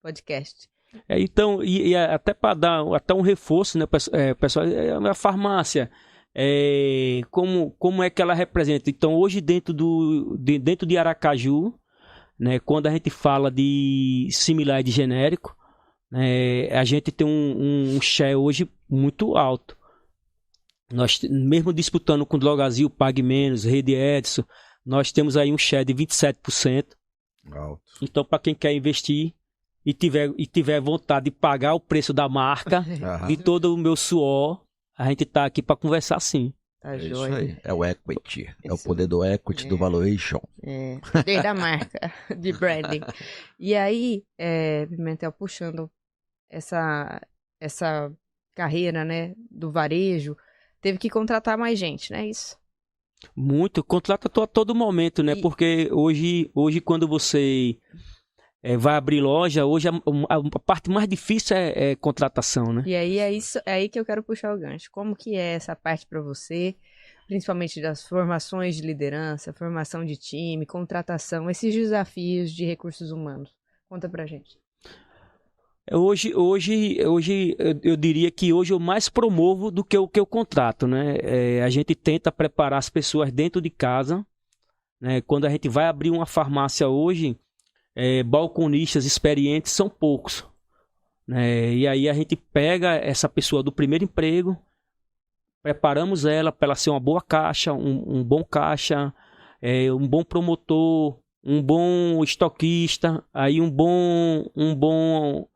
Speaker 1: podcast.
Speaker 3: Então, e até para dar até um reforço, né, pessoal, a farmácia, como é que ela representa? Então, hoje dentro de Aracaju, né, quando a gente fala de similar e de genérico, né, a gente tem um share hoje muito alto. Nós, mesmo disputando com Drogazil, Pague Menos, Rede Edson, nós temos aí um share de 27%.
Speaker 2: Alto.
Speaker 3: Então, para quem quer investir e tiver vontade de pagar o preço da marca e todo o meu suor, a gente está aqui para conversar sim.
Speaker 1: Tá
Speaker 2: Isso
Speaker 1: joia.
Speaker 2: aí. É o equity. É o poder do equity, do valuation.
Speaker 1: Poder da marca, de branding. E aí, Pimentel, puxando essa carreira, né, do varejo, teve que contratar mais gente, não é isso?
Speaker 3: Muito, contrata a todo momento, né? Porque hoje quando você vai abrir loja, hoje a parte mais difícil é contratação, né?
Speaker 1: E aí é aí que eu quero puxar o gancho. Como que é essa parte para você, principalmente das formações de liderança, formação de time, contratação, esses desafios de recursos humanos? Conta pra gente.
Speaker 3: Hoje eu diria que hoje eu mais promovo do que o que eu contrato, né? A gente tenta preparar as pessoas dentro de casa, né? Quando a gente vai abrir uma farmácia hoje, balconistas experientes são poucos, né? E aí a gente pega essa pessoa do primeiro emprego, preparamos ela para ela ser uma boa caixa, um bom caixa, um bom promotor, um bom estoquista, aí um bom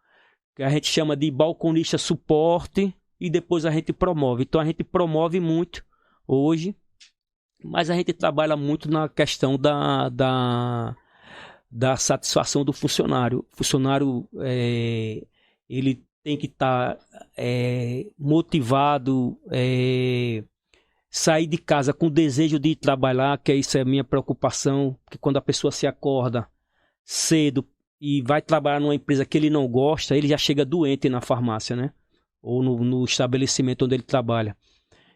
Speaker 3: que a gente chama de balconista suporte, e depois a gente promove. Então a gente promove muito hoje, mas a gente trabalha muito na questão da satisfação do funcionário. O funcionário ele tem que estar motivado, sair de casa com desejo de ir trabalhar, que isso é a minha preocupação, porque quando a pessoa se acorda cedo e vai trabalhar numa empresa que ele não gosta, ele já chega doente na farmácia, né? Ou no estabelecimento onde ele trabalha.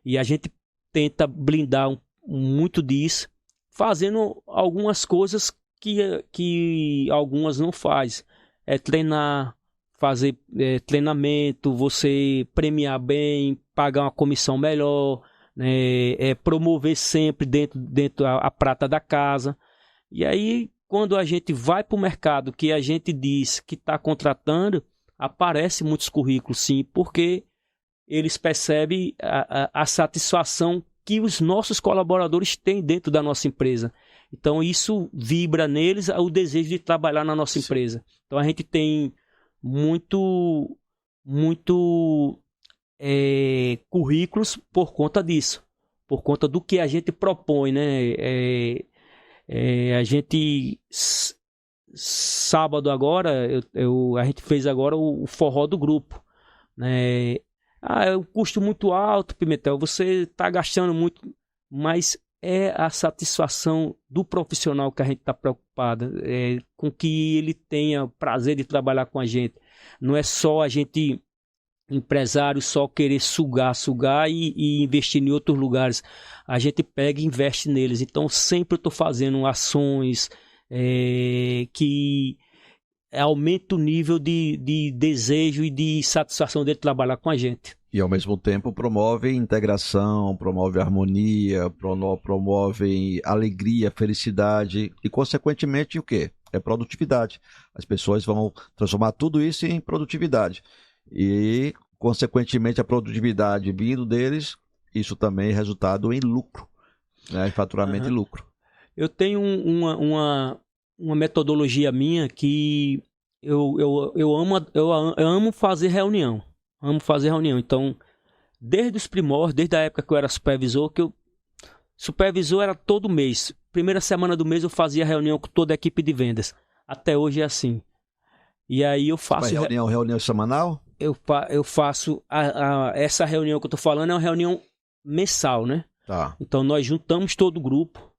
Speaker 3: E a gente tenta blindar muito disso, fazendo algumas coisas que algumas não faz. Treinar, fazer treinamento, você premiar bem, pagar uma comissão melhor, né? Promover sempre dentro a prata da casa. E aí, quando a gente vai para o mercado, que a gente diz que está contratando, aparece muitos currículos, sim, porque eles percebem a satisfação que os nossos colaboradores têm dentro da nossa empresa. Então, isso vibra neles o desejo de trabalhar na nossa empresa. Então, a gente tem muito currículos por conta disso, por conta do que a gente propõe, né? A gente sábado agora a gente fez agora o forró do grupo, né? É um custo muito alto, Pimentel, você está gastando muito, mas é a satisfação do profissional que a gente está preocupado, com que ele tenha prazer de trabalhar com a gente. Não é só a gente, empresário, só querer sugar e investir em outros lugares. A gente pega e investe neles. Então sempre eu estou fazendo ações que aumenta o nível de desejo e de satisfação dele trabalhar com a gente.
Speaker 2: E, ao mesmo tempo, promovem integração, promove harmonia, promovem alegria, felicidade e, consequentemente, o quê? É produtividade. As pessoas vão transformar tudo isso em produtividade. E, consequentemente, a produtividade vindo deles, isso também é resultado em lucro, né? Em faturamento e lucro.
Speaker 3: Eu tenho uma metodologia minha que eu amo fazer reunião. Amo fazer reunião. Então, desde os primórdios, desde a época que eu era supervisor, supervisor era todo mês. Primeira semana do mês eu fazia reunião com toda a equipe de vendas. Até hoje é assim. E aí eu faço...
Speaker 2: Reunião semanal?
Speaker 3: Eu faço... essa reunião que eu tô falando é uma reunião mensal, né?
Speaker 2: Tá.
Speaker 3: Então nós juntamos todo o grupo,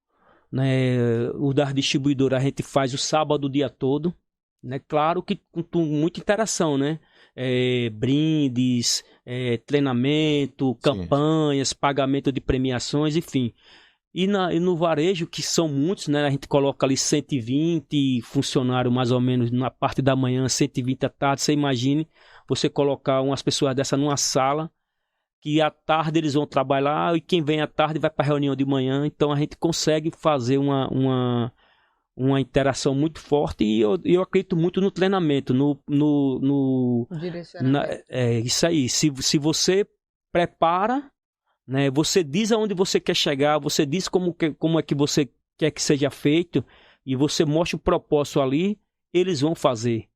Speaker 3: né? O das distribuidoras a gente faz o sábado o dia todo, né? Claro que com muita interação, né? Brindes, treinamento, campanhas, pagamento de premiações, enfim. E no varejo, que são muitos, né? A gente coloca ali 120 funcionários mais ou menos na parte da manhã, 120 à tarde. Você imagine você colocar umas pessoas dessa numa sala, que à tarde eles vão trabalhar e quem vem à tarde vai para a reunião de manhã. Então a gente consegue fazer uma interação muito forte e eu acredito muito no treinamento, no
Speaker 1: direcionamento.
Speaker 3: Isso aí. Se você prepara, né, você diz aonde você quer chegar, você diz como é que você quer que seja feito e você mostra o propósito ali, eles vão fazer.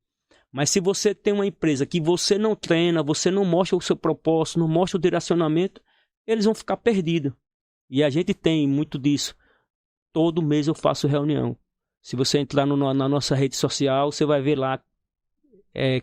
Speaker 3: Mas se você tem uma empresa que você não treina, você não mostra o seu propósito, não mostra o direcionamento, eles vão ficar perdidos. E a gente tem muito disso. Todo mês eu faço reunião. Se você entrar na nossa rede social, você vai ver lá,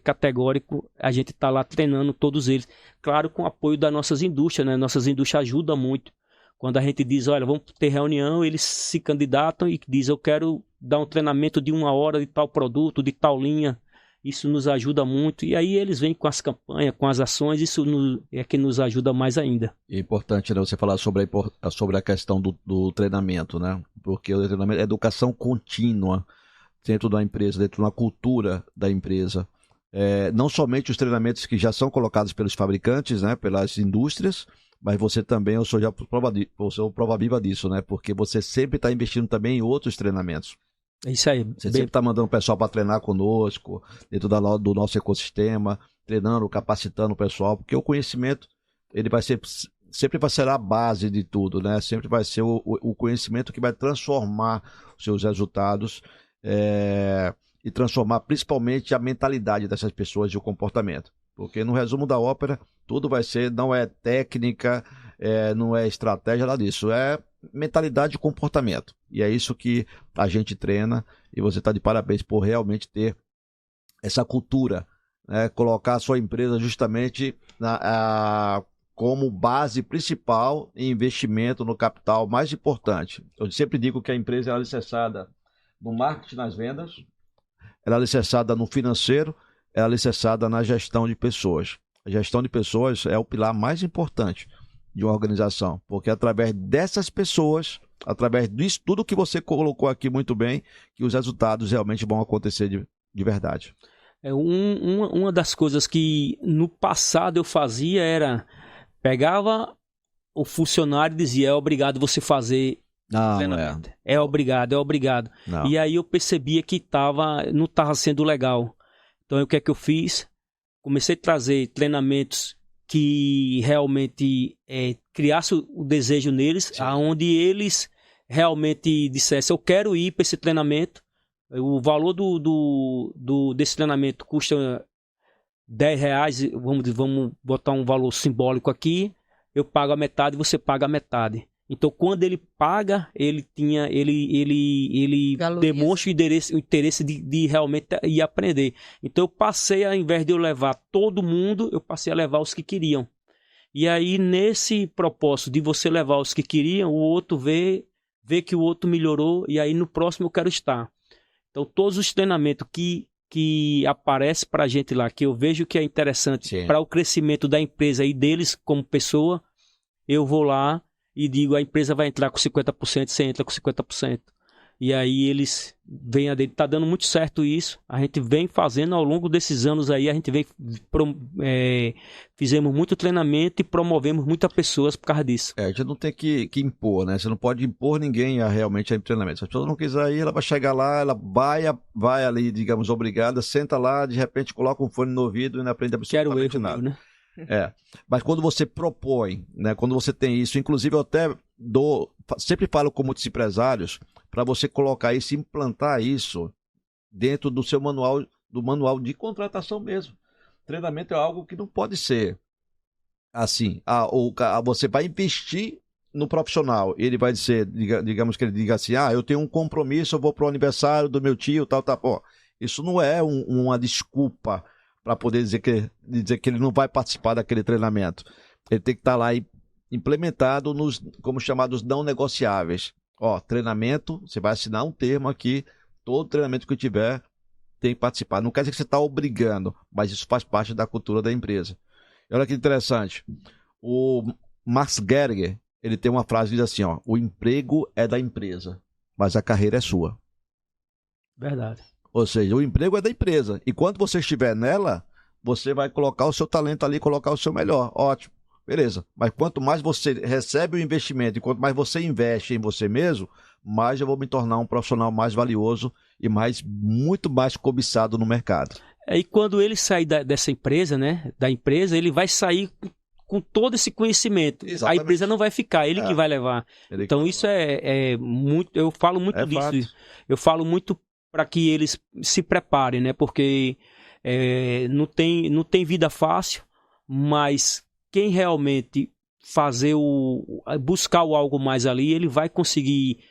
Speaker 3: categórico, a gente está lá treinando todos eles. Claro, com o apoio das nossas indústrias, né? Nossas indústrias ajudam muito. Quando a gente diz, olha, vamos ter reunião, eles se candidatam e dizem, eu quero dar um treinamento de 1 hora de tal produto, de tal linha. Isso nos ajuda muito. E aí eles vêm com as campanhas, com as ações, isso é que nos ajuda mais ainda.
Speaker 2: É importante, né, você falar sobre a questão do treinamento, né? Porque o treinamento é educação contínua dentro da empresa, dentro da cultura da empresa. Não somente os treinamentos que já são colocados pelos fabricantes, né, pelas indústrias, mas você também, eu sou prova viva disso, né? Porque você sempre está investindo também em outros treinamentos.
Speaker 3: É isso aí.
Speaker 2: Você sempre está mandando o pessoal para treinar conosco, dentro do nosso ecossistema, treinando, capacitando o pessoal, porque o conhecimento ele sempre vai ser a base de tudo, né? Sempre vai ser o conhecimento que vai transformar os seus resultados e transformar principalmente a mentalidade dessas pessoas e o comportamento. Porque no resumo da ópera, tudo vai ser, não é técnica, não é estratégia, nada disso, é mentalidade e comportamento. E é isso que a gente treina e você está de parabéns por realmente ter essa cultura, né? Colocar a sua empresa justamente como base principal em investimento no capital mais importante. Eu sempre digo que a empresa é alicerçada no marketing, nas vendas, ela é alicerçada no financeiro, ela é alicerçada na gestão de pessoas. A gestão de pessoas é o pilar mais importante de uma organização, porque através dessas pessoas, através disso tudo que você colocou aqui muito bem, que os resultados realmente vão acontecer de verdade.
Speaker 3: Uma das coisas que no passado eu fazia era, pegava o funcionário e dizia, obrigado você fazer treinamento. É obrigado. Não. E aí eu percebia que não estava sendo legal. Então o que é que eu fiz? Comecei a trazer treinamentos que realmente criasse o desejo neles, aonde eles realmente dissessem, eu quero ir para esse treinamento, o valor desse treinamento custa R$10, vamos botar um valor simbólico aqui, eu pago a metade e você paga a metade. Então, quando ele paga, ele demonstra o interesse de realmente ir aprender. Então, eu passei, ao invés de eu levar todo mundo, eu passei a levar os que queriam. E aí, nesse propósito de você levar os que queriam, o outro vê que o outro melhorou, e aí no próximo eu quero estar. Então, todos os treinamentos que aparecem para a gente lá, que eu vejo que é interessante para o crescimento da empresa e deles como pessoa, eu vou lá e digo, a empresa vai entrar com 50%, você entra com 50%. E aí eles vêm a dele, tá dando muito certo isso. A gente vem fazendo ao longo desses anos aí, a gente vem fizemos muito treinamento e promovemos muitas pessoas por causa disso.
Speaker 2: A gente não tem que impor, né? Você não pode impor ninguém a realmente a treinamento. Se a pessoa não quiser ir, ela vai chegar lá, ela vai ali, digamos, obrigada, senta lá, de repente coloca um fone no ouvido e não aprende absolutamente nada.
Speaker 3: Né?
Speaker 2: Mas quando você propõe, né? Quando você tem isso, inclusive eu até sempre falo com muitos empresários para você colocar isso, implantar isso dentro do seu manual de contratação mesmo. Treinamento é algo que não pode ser assim, você vai investir no profissional, ele vai dizer, digamos que ele diga assim, eu tenho um compromisso, eu vou pro aniversário do meu tio, tal. Isso não é uma desculpa para poder dizer que ele não vai participar daquele treinamento. Ele tem que estar lá implementado como chamados não negociáveis. Treinamento, você vai assinar um termo aqui, todo treinamento que tiver tem que participar. Não quer dizer que você está obrigando, mas isso faz parte da cultura da empresa. E olha que interessante, o Max Gerger, ele tem uma frase que diz assim, o emprego é da empresa, mas a carreira é sua.
Speaker 3: Verdade.
Speaker 2: Ou seja, o emprego é da empresa. E quando você estiver nela, você vai colocar o seu talento ali, colocar o seu melhor. Ótimo, beleza. Mas quanto mais você recebe o investimento e quanto mais você investe em você mesmo, mais eu vou me tornar um profissional mais valioso e muito mais cobiçado no mercado.
Speaker 3: E quando ele sair dessa empresa, né? Da empresa, ele vai sair com todo esse conhecimento.
Speaker 2: Exatamente.
Speaker 3: A empresa não vai ficar, ele que vai levar. Então isso é muito. Eu falo muito disso.
Speaker 2: Fato.
Speaker 3: Eu falo muito para que eles se preparem, né? Porque não tem vida fácil, mas quem realmente buscar algo mais ali, ele vai conseguir.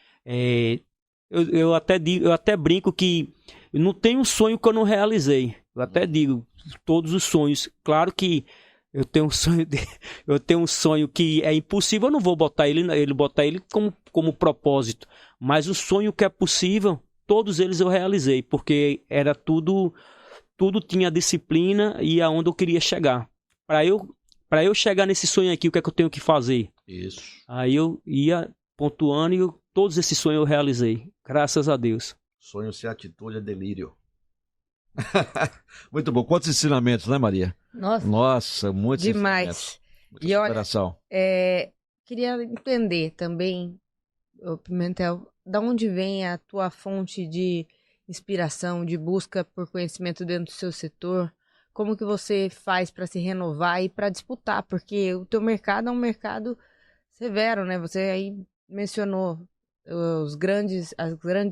Speaker 3: Eu até brinco que não tem um sonho que eu não realizei. Eu até digo todos os sonhos. Claro que eu tenho um sonho que é impossível. Eu não vou botar ele como propósito, mas o sonho que é possível, todos eles eu realizei, porque era tudo tinha disciplina e aonde eu queria chegar. Para eu chegar nesse sonho aqui, o que é que eu tenho que fazer?
Speaker 2: Isso.
Speaker 3: Aí eu ia pontuando e todos esses sonhos eu realizei, graças a Deus.
Speaker 2: Sonho sem atitude é delírio. Muito bom. Quantos ensinamentos, né, Maria? Nossa, muitos
Speaker 1: demais.
Speaker 2: Muita superação.
Speaker 1: Queria entender também, Pimentel, da onde vem a tua fonte de inspiração, de busca por conhecimento dentro do seu setor? Como que você faz para se renovar e para disputar? Porque o teu mercado é um mercado severo, né? Você aí mencionou as grandes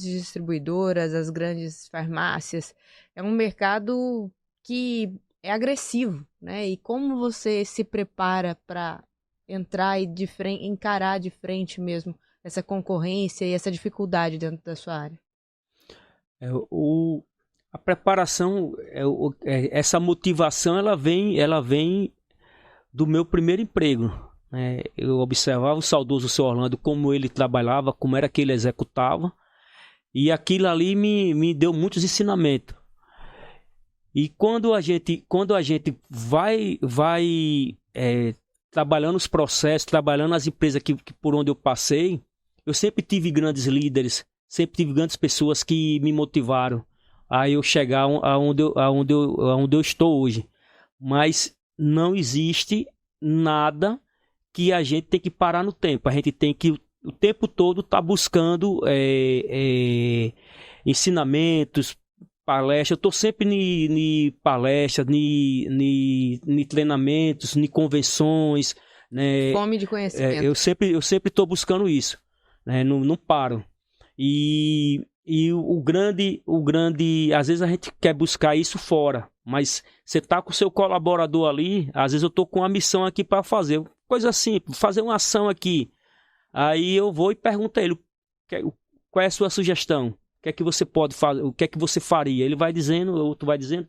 Speaker 1: distribuidoras, as grandes farmácias. É um mercado que é agressivo, né? E como você se prepara para entrar e encarar de frente mesmo essa concorrência e essa dificuldade dentro da sua área?
Speaker 3: A preparação, essa motivação, ela vem do meu primeiro emprego. Eu observava o saudoso seu Orlando, como ele trabalhava, como era que ele executava, e aquilo ali me deu muitos ensinamentos. E quando a gente vai trabalhando os processos, trabalhando as empresas que por onde eu passei, eu sempre tive grandes líderes, sempre tive grandes pessoas que me motivaram a eu chegar aonde eu estou hoje. Mas não existe nada que a gente tem que parar no tempo. A gente tem que o tempo todo estar buscando ensinamentos, palestras. Eu estou sempre em palestras, em treinamentos, em convenções. Né?
Speaker 1: Fome de conhecimento.
Speaker 3: Eu sempre estou buscando isso. Né? Não paro. E o grande, às vezes a gente quer buscar isso fora, mas você tá com o seu colaborador ali, às vezes eu tô com uma missão aqui para fazer, coisa simples, fazer uma ação aqui, aí eu vou e pergunto a ele, qual é a sua sugestão, o que é que você pode fazer, o que é que você faria, ele vai dizendo, o outro vai dizendo,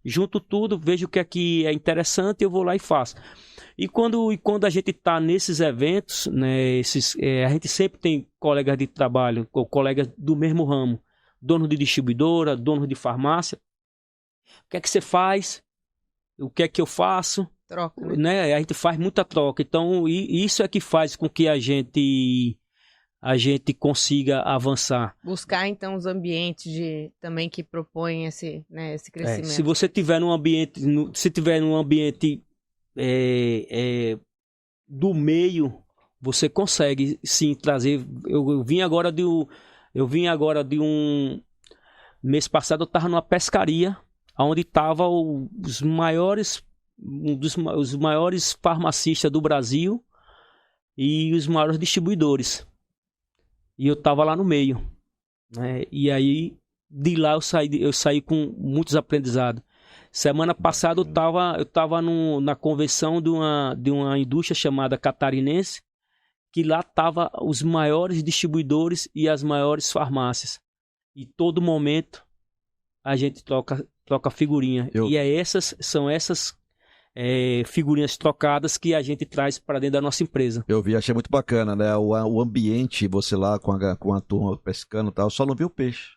Speaker 3: junto tudo, vejo o que é interessante, eu vou lá e faço. E quando a gente está nesses eventos, né, a gente sempre tem colegas de trabalho, ou colegas do mesmo ramo, dono de distribuidora, dono de farmácia. O que é que você faz? O que é que eu faço?
Speaker 1: Troca,
Speaker 3: né? A gente faz muita troca. Então, isso é que faz com que a gente a gente consiga avançar.
Speaker 1: Buscar, então, os ambientes também que propõem esse crescimento.
Speaker 3: Se você tiver num ambiente, do meio, você consegue sim trazer. Eu vim agora de um mês passado, eu estava numa pescaria onde estava os maiores farmacistas do Brasil e os maiores distribuidores. E eu estava lá no meio, né? E aí de lá eu saí com muitos aprendizados. Semana passada eu estava na convenção de uma indústria chamada Catarinense, que lá estavam os maiores distribuidores e as maiores farmácias. E todo momento a gente troca figurinha. E são essas figurinhas trocadas que a gente traz para dentro da nossa empresa.
Speaker 2: Eu vi, achei muito bacana, né? O ambiente, você lá com a turma pescando e tal, só não viu peixe.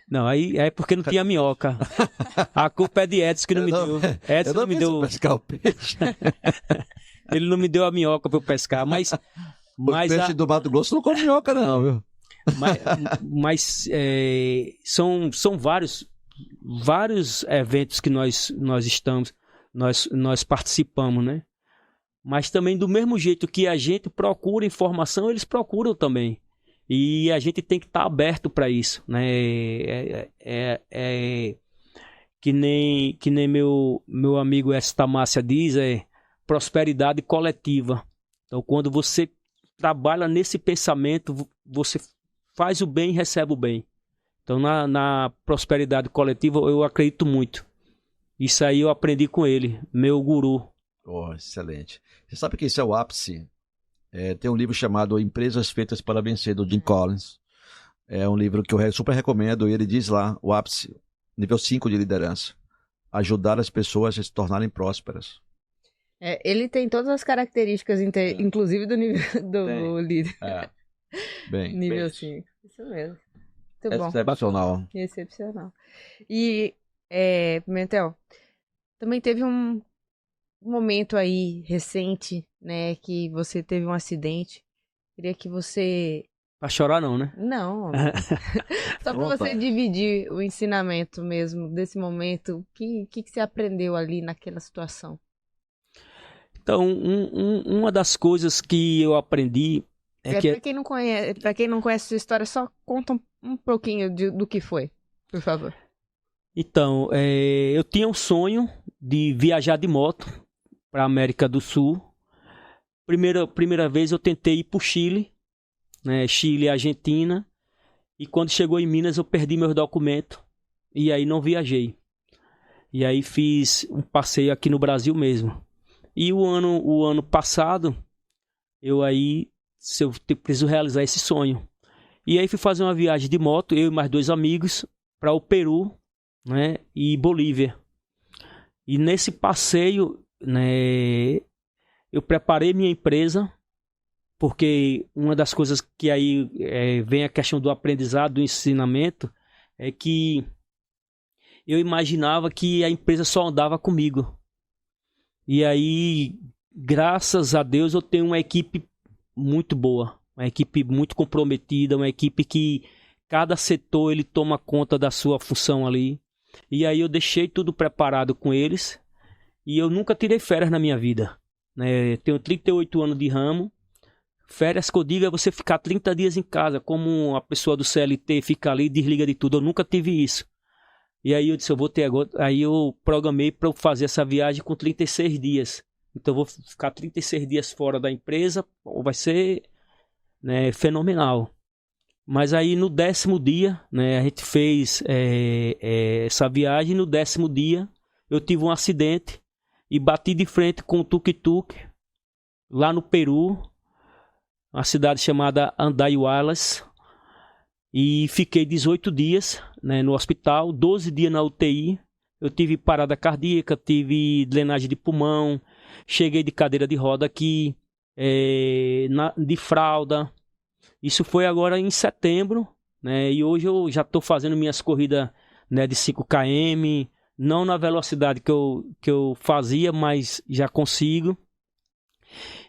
Speaker 3: Não, aí é porque não tinha minhoca. A culpa é de Edson que não me deu. Edson não me deu
Speaker 2: pescar o peixe.
Speaker 3: Ele não me deu a minhoca para eu pescar, mas
Speaker 2: o peixe do Mato Grosso não come minhoca não, viu?
Speaker 3: Mas são vários eventos que nós participamos, né? Mas também do mesmo jeito que a gente procura informação, eles procuram também. E a gente tem que estar aberto para isso, né? Que nem meu amigo Estamácia diz, prosperidade coletiva. Então, quando você trabalha nesse pensamento, você faz o bem e recebe o bem. Então, na prosperidade coletiva, eu acredito muito. Isso aí eu aprendi com ele, meu guru.
Speaker 2: Oh, excelente. Você sabe que isso é o ápice? Tem um livro chamado Empresas Feitas para Vencer, do Jim Collins. É um livro que eu super recomendo, e ele diz lá, o ápice, nível 5 de liderança. Ajudar as pessoas a se tornarem prósperas.
Speaker 1: Ele tem todas as características, inclusive do nível do líder.
Speaker 2: Bem,
Speaker 1: nível 5. Isso mesmo. Muito bom.
Speaker 2: Excepcional.
Speaker 1: Excepcional. E, Pimentel, também teve um momento aí recente, né, que você teve um acidente. Queria que você...
Speaker 3: Pra chorar não, né?
Speaker 1: Não. Só pra você dividir o ensinamento mesmo desse momento. O que você aprendeu ali naquela situação?
Speaker 3: Então, uma das coisas que eu aprendi que...
Speaker 1: Pra quem não conhece a sua história, só conta um pouquinho do que foi, por favor.
Speaker 3: Então, eu tinha um sonho de viajar de moto para a América do Sul. Primeira vez eu tentei ir para o Chile, né, Chile e Argentina, e quando chegou em Minas eu perdi meus documentos e aí não viajei. E aí fiz um passeio aqui no Brasil mesmo. E o ano passado eu preciso realizar esse sonho. E aí fui fazer uma viagem de moto, eu e mais 2 amigos, para o Peru, né, e Bolívia. E nesse passeio, né, eu preparei minha empresa, porque uma das coisas que aí vem a questão do aprendizado, do ensinamento, é que eu imaginava que a empresa só andava comigo. E aí, graças a Deus, eu tenho uma equipe muito boa, uma equipe muito comprometida, uma equipe que cada setor ele toma conta da sua função ali. E aí eu deixei tudo preparado com eles e eu nunca tirei férias na minha vida, né? Tenho 38 anos de ramo. Férias que eu digo é você ficar 30 dias em casa, como a pessoa do CLT fica ali e desliga de tudo. Eu nunca tive isso. E aí eu disse, eu vou ter agora. Aí eu programei para eu fazer essa viagem com 36 dias. Então eu vou ficar 36 dias fora da empresa, vai ser, né, fenomenal. Mas aí no 10º dia, né, a gente fez essa viagem. No 10º dia eu tive um acidente e bati de frente com o tuk-tuk lá no Peru, uma cidade chamada Andaihualas, e fiquei 18 dias, né, no hospital, 12 dias na UTI. Eu tive parada cardíaca, tive drenagem de pulmão, cheguei de cadeira de roda aqui, de fralda. Isso foi agora em setembro, né? E hoje eu já estou fazendo minhas corridas, né, de 5 km, não na velocidade que eu fazia, mas já consigo.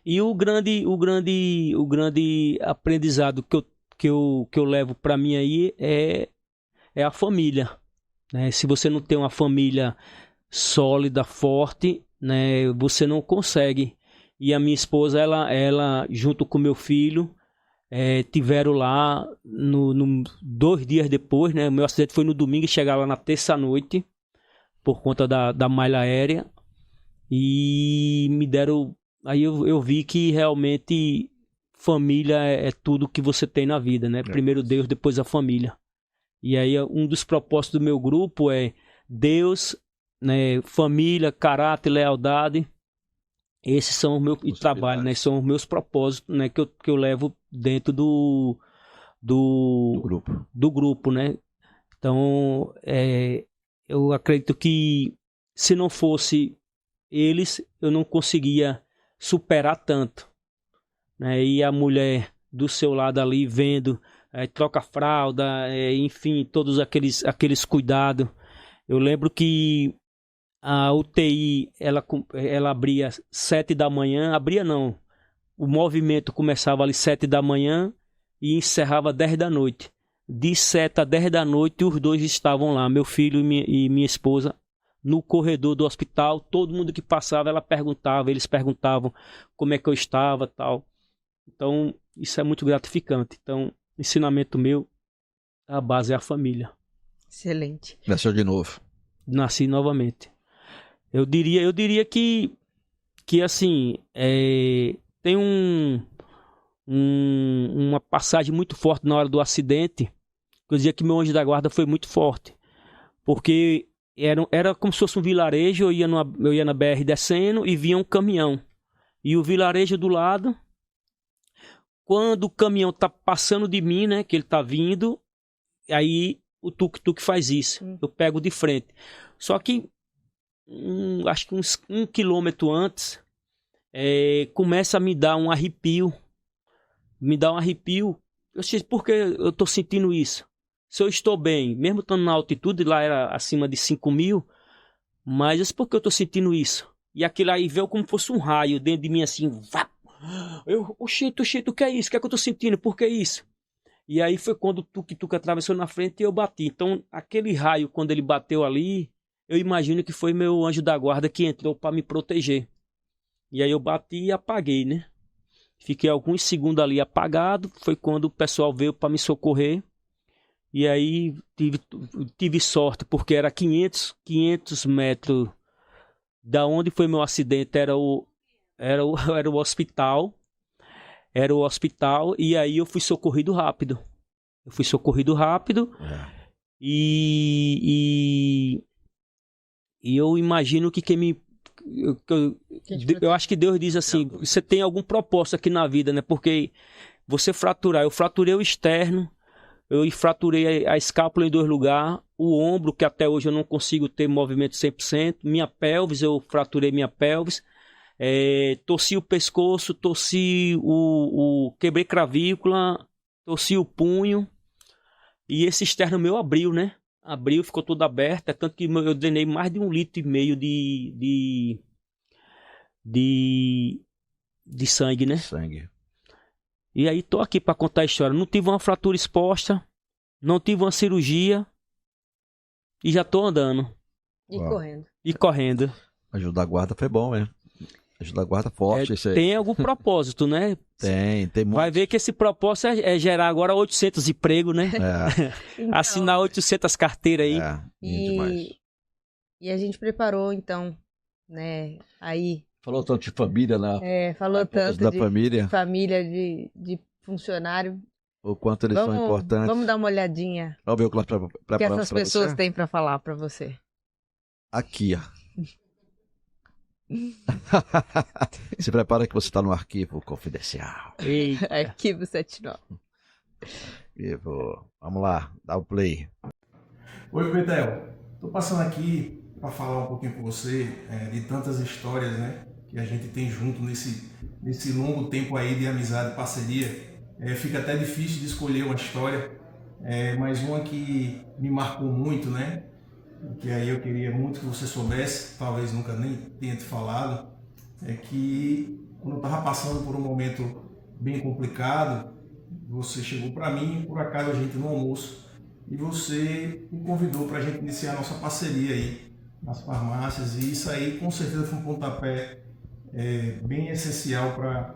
Speaker 3: E o grande aprendizado que eu levo para mim aí é a família, né? Se você não tem uma família sólida, forte, né, você não consegue. E a minha esposa, ela junto com meu filho, tiveram lá 2 dias depois, né? O meu acidente foi no domingo e chegaram lá na terça-noite, por conta da malha aérea. E me deram... Aí eu vi que realmente família é tudo que você tem na vida, né? Primeiro Deus, depois a família. E aí um dos propósitos do meu grupo é Deus, né, família, caráter, lealdade. Esses são os meus e trabalho, né? São os meus propósitos, né? Que eu levo dentro do grupo, né? Então, eu acredito que se não fosse eles, eu não conseguia superar tanto, né? E a mulher do seu lado ali vendo, troca fralda, enfim, todos aqueles cuidados. Eu lembro que a UTI, ela abria 7 da manhã, abria não, o movimento começava ali 7 da manhã e encerrava 10 da noite. De 7 a 10 da noite, os dois estavam lá, meu filho e minha esposa, no corredor do hospital. Todo mundo que passava, eles perguntavam como é que eu estava, tal. Então, isso é muito gratificante. Então, ensinamento meu, a base é a família.
Speaker 1: Excelente.
Speaker 2: Nasceu de novo.
Speaker 3: Nasci novamente. Eu diria que assim, tem uma passagem muito forte na hora do acidente. Eu dizia que meu anjo da guarda foi muito forte. Porque era como se fosse um vilarejo, eu ia na BR descendo e vinha um caminhão. E o vilarejo do lado, quando o caminhão tá passando de mim, né, que ele tá vindo, aí o tuk-tuk faz isso. Eu pego de frente. Só que, acho que uns 1 quilômetro antes, começa a me dar um arrepio. Eu sei por que eu tô sentindo isso. Se eu estou bem, mesmo estando na altitude, lá era acima de 5.000, mas eu sei por que eu tô sentindo isso. E aquilo aí veio como se fosse um raio dentro de mim, assim, vá. Oxente, o que é isso? O que é que eu tô sentindo? Por que isso? E aí foi quando o tuk-tuk atravessou na frente e eu bati. Então, aquele raio, quando ele bateu ali, eu imagino que foi meu anjo da guarda que entrou para me proteger. E aí eu bati e apaguei, né? Fiquei alguns segundos ali apagado. Foi quando o pessoal veio para me socorrer. E aí tive sorte, porque era 500 metros da onde foi meu acidente, era o hospital. Era o hospital, e aí eu fui socorrido rápido. E eu imagino que eu acho que Deus diz assim, você tem algum propósito aqui na vida, né? Porque você eu fraturei o externo, eu fraturei a escápula em 2 lugares, o ombro, que até hoje eu não consigo ter movimento 100%, minha pelvis, eu fraturei minha pelvis, torci o pescoço, quebrei clavícula, torci o punho, e esse externo meu abriu, né? Abriu, ficou todo aberto, tanto que eu drenei mais de 1,5 litro de sangue, né?
Speaker 2: Sangue.
Speaker 3: E aí tô aqui para contar a história. Não tive uma fratura exposta, não tive uma cirurgia e já tô andando. E correndo.
Speaker 2: Ajudar a guarda foi bom, né? Ajudar a guarda forte.
Speaker 3: Tem algum propósito, né?
Speaker 2: Tem muito.
Speaker 3: Vai ver que esse propósito é gerar agora 800 empregos, né?
Speaker 1: Então,
Speaker 3: assinar 800 carteiras aí.
Speaker 2: Demais.
Speaker 1: E a gente preparou, então, né, aí...
Speaker 2: Falou tanto de família, né?
Speaker 1: Falou tanto
Speaker 2: da
Speaker 1: de família, de funcionário.
Speaker 2: O quanto eles são importantes.
Speaker 1: Vamos dar uma olhadinha.
Speaker 2: Vamos ver o que
Speaker 1: essas pessoas têm para falar para você.
Speaker 2: Aqui, ó. Se prepara que você está no arquivo confidencial.
Speaker 1: Arquivo 79.
Speaker 2: Vamos lá, dá o play.
Speaker 4: Oi, Betel. Tô passando aqui para falar um pouquinho com você de tantas histórias, né, que a gente tem junto nesse longo tempo aí de amizade e parceria. Fica até difícil de escolher uma história, mas uma que me marcou muito, né, que aí eu queria muito que você soubesse, talvez nunca nem tenha te falado, é que quando eu estava passando por um momento bem complicado, você chegou para mim, por acaso a gente no almoço, e você me convidou para a gente iniciar a nossa parceria aí nas farmácias, e isso aí com certeza foi um pontapé bem essencial para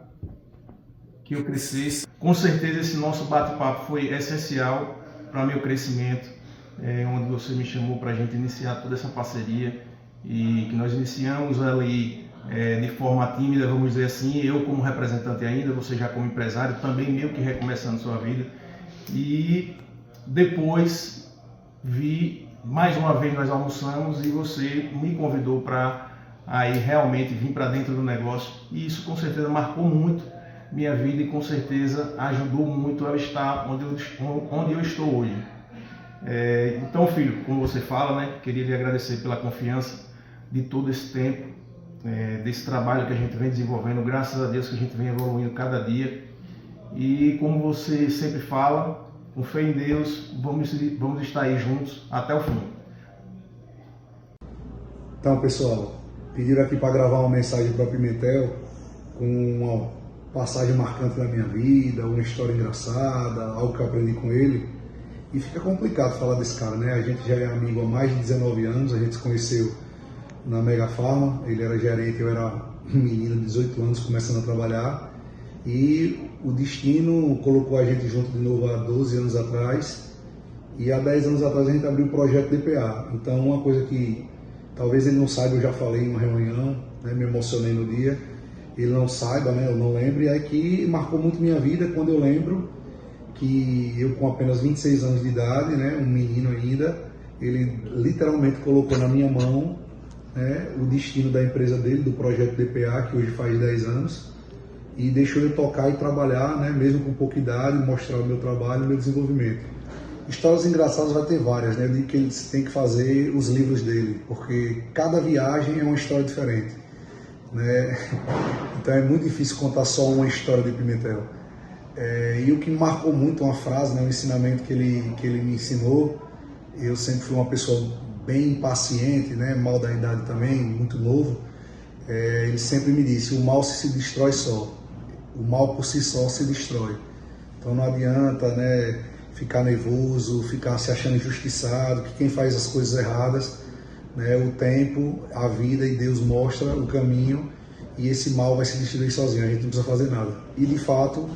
Speaker 4: que eu crescesse. Com certeza esse nosso bate-papo foi essencial para meu crescimento, onde você me chamou para a gente iniciar toda essa parceria, e que nós iniciamos ali de forma tímida, vamos dizer assim, eu como representante ainda, você já como empresário, também meio que recomeçando sua vida. E depois mais uma vez nós almoçamos e você me convidou para aí realmente vir para dentro do negócio, e isso com certeza marcou muito minha vida e com certeza ajudou muito a estar onde eu estou hoje. Então, filho, como você fala, né, queria lhe agradecer pela confiança de todo esse tempo, desse trabalho que a gente vem desenvolvendo, graças a Deus que a gente vem evoluindo cada dia. E como você sempre fala, com fé em Deus, vamos estar aí juntos até o fim.
Speaker 5: Então, pessoal, pediram aqui para gravar uma mensagem para Pimentel com uma passagem marcante da minha vida, uma história engraçada, algo que eu aprendi com ele. E fica complicado falar desse cara, né? A gente já é amigo há mais de 19 anos, a gente se conheceu na Mega Pharma, ele era gerente, eu era um menino de 18 anos começando a trabalhar, e o destino colocou a gente junto de novo há 12 anos atrás, e há 10 anos atrás a gente abriu o projeto DPA. Então uma coisa que talvez ele não saiba, eu já falei em uma reunião, né, me emocionei no dia, ele não saiba, né, eu não lembro, e é que marcou muito minha vida quando eu lembro que eu, com apenas 26 anos de idade, né, um menino ainda, ele literalmente colocou na minha mão, né, o destino da empresa dele, do projeto DPA, que hoje faz 10 anos, e deixou eu tocar e trabalhar, né, mesmo com pouca idade, mostrar o meu trabalho, o meu desenvolvimento. Histórias engraçadas vai ter várias, né? Eu digo que ele tem que fazer os livros dele, porque cada viagem é uma história diferente, né? Então é muito difícil contar só uma história de Pimentel. E o que me marcou muito, uma frase, né, um ensinamento que ele me ensinou, eu sempre fui uma pessoa bem impaciente, né, mal da idade também, muito novo, ele sempre me disse: o mal se destrói só, o mal por si só se destrói. Então não adianta, né, ficar nervoso, ficar se achando injustiçado, que quem faz as coisas erradas, né, o tempo, a vida e Deus mostra o caminho, e esse mal vai se destruir sozinho, a gente não precisa fazer nada. E de fato,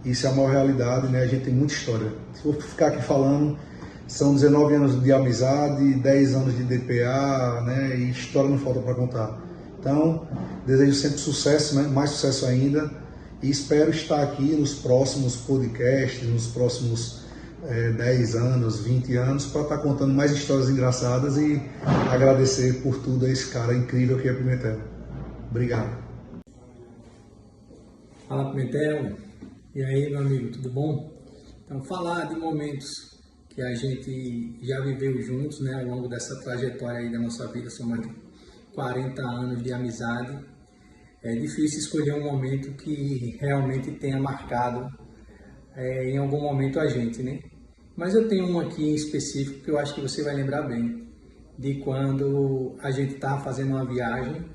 Speaker 5: isso é a maior realidade, né? A gente tem muita história. Se for ficar aqui falando, são 19 anos de amizade, 10 anos de DPA, né? E história não falta para contar. Então, desejo sempre sucesso, né? Mais sucesso ainda. E espero estar aqui nos próximos podcasts, nos próximos 10 anos, 20 anos, para estar contando mais histórias engraçadas e agradecer por tudo a esse cara incrível que é Pimentel. Obrigado.
Speaker 6: Fala, Pimentel. E aí, meu amigo, tudo bom? Então, falar de momentos que a gente já viveu juntos, né, ao longo dessa trajetória aí da nossa vida, são mais de 40 anos de amizade. É difícil escolher um momento que realmente tenha marcado em algum momento a gente, né? Mas eu tenho um aqui em específico que eu acho que você vai lembrar bem, de quando a gente estava fazendo uma viagem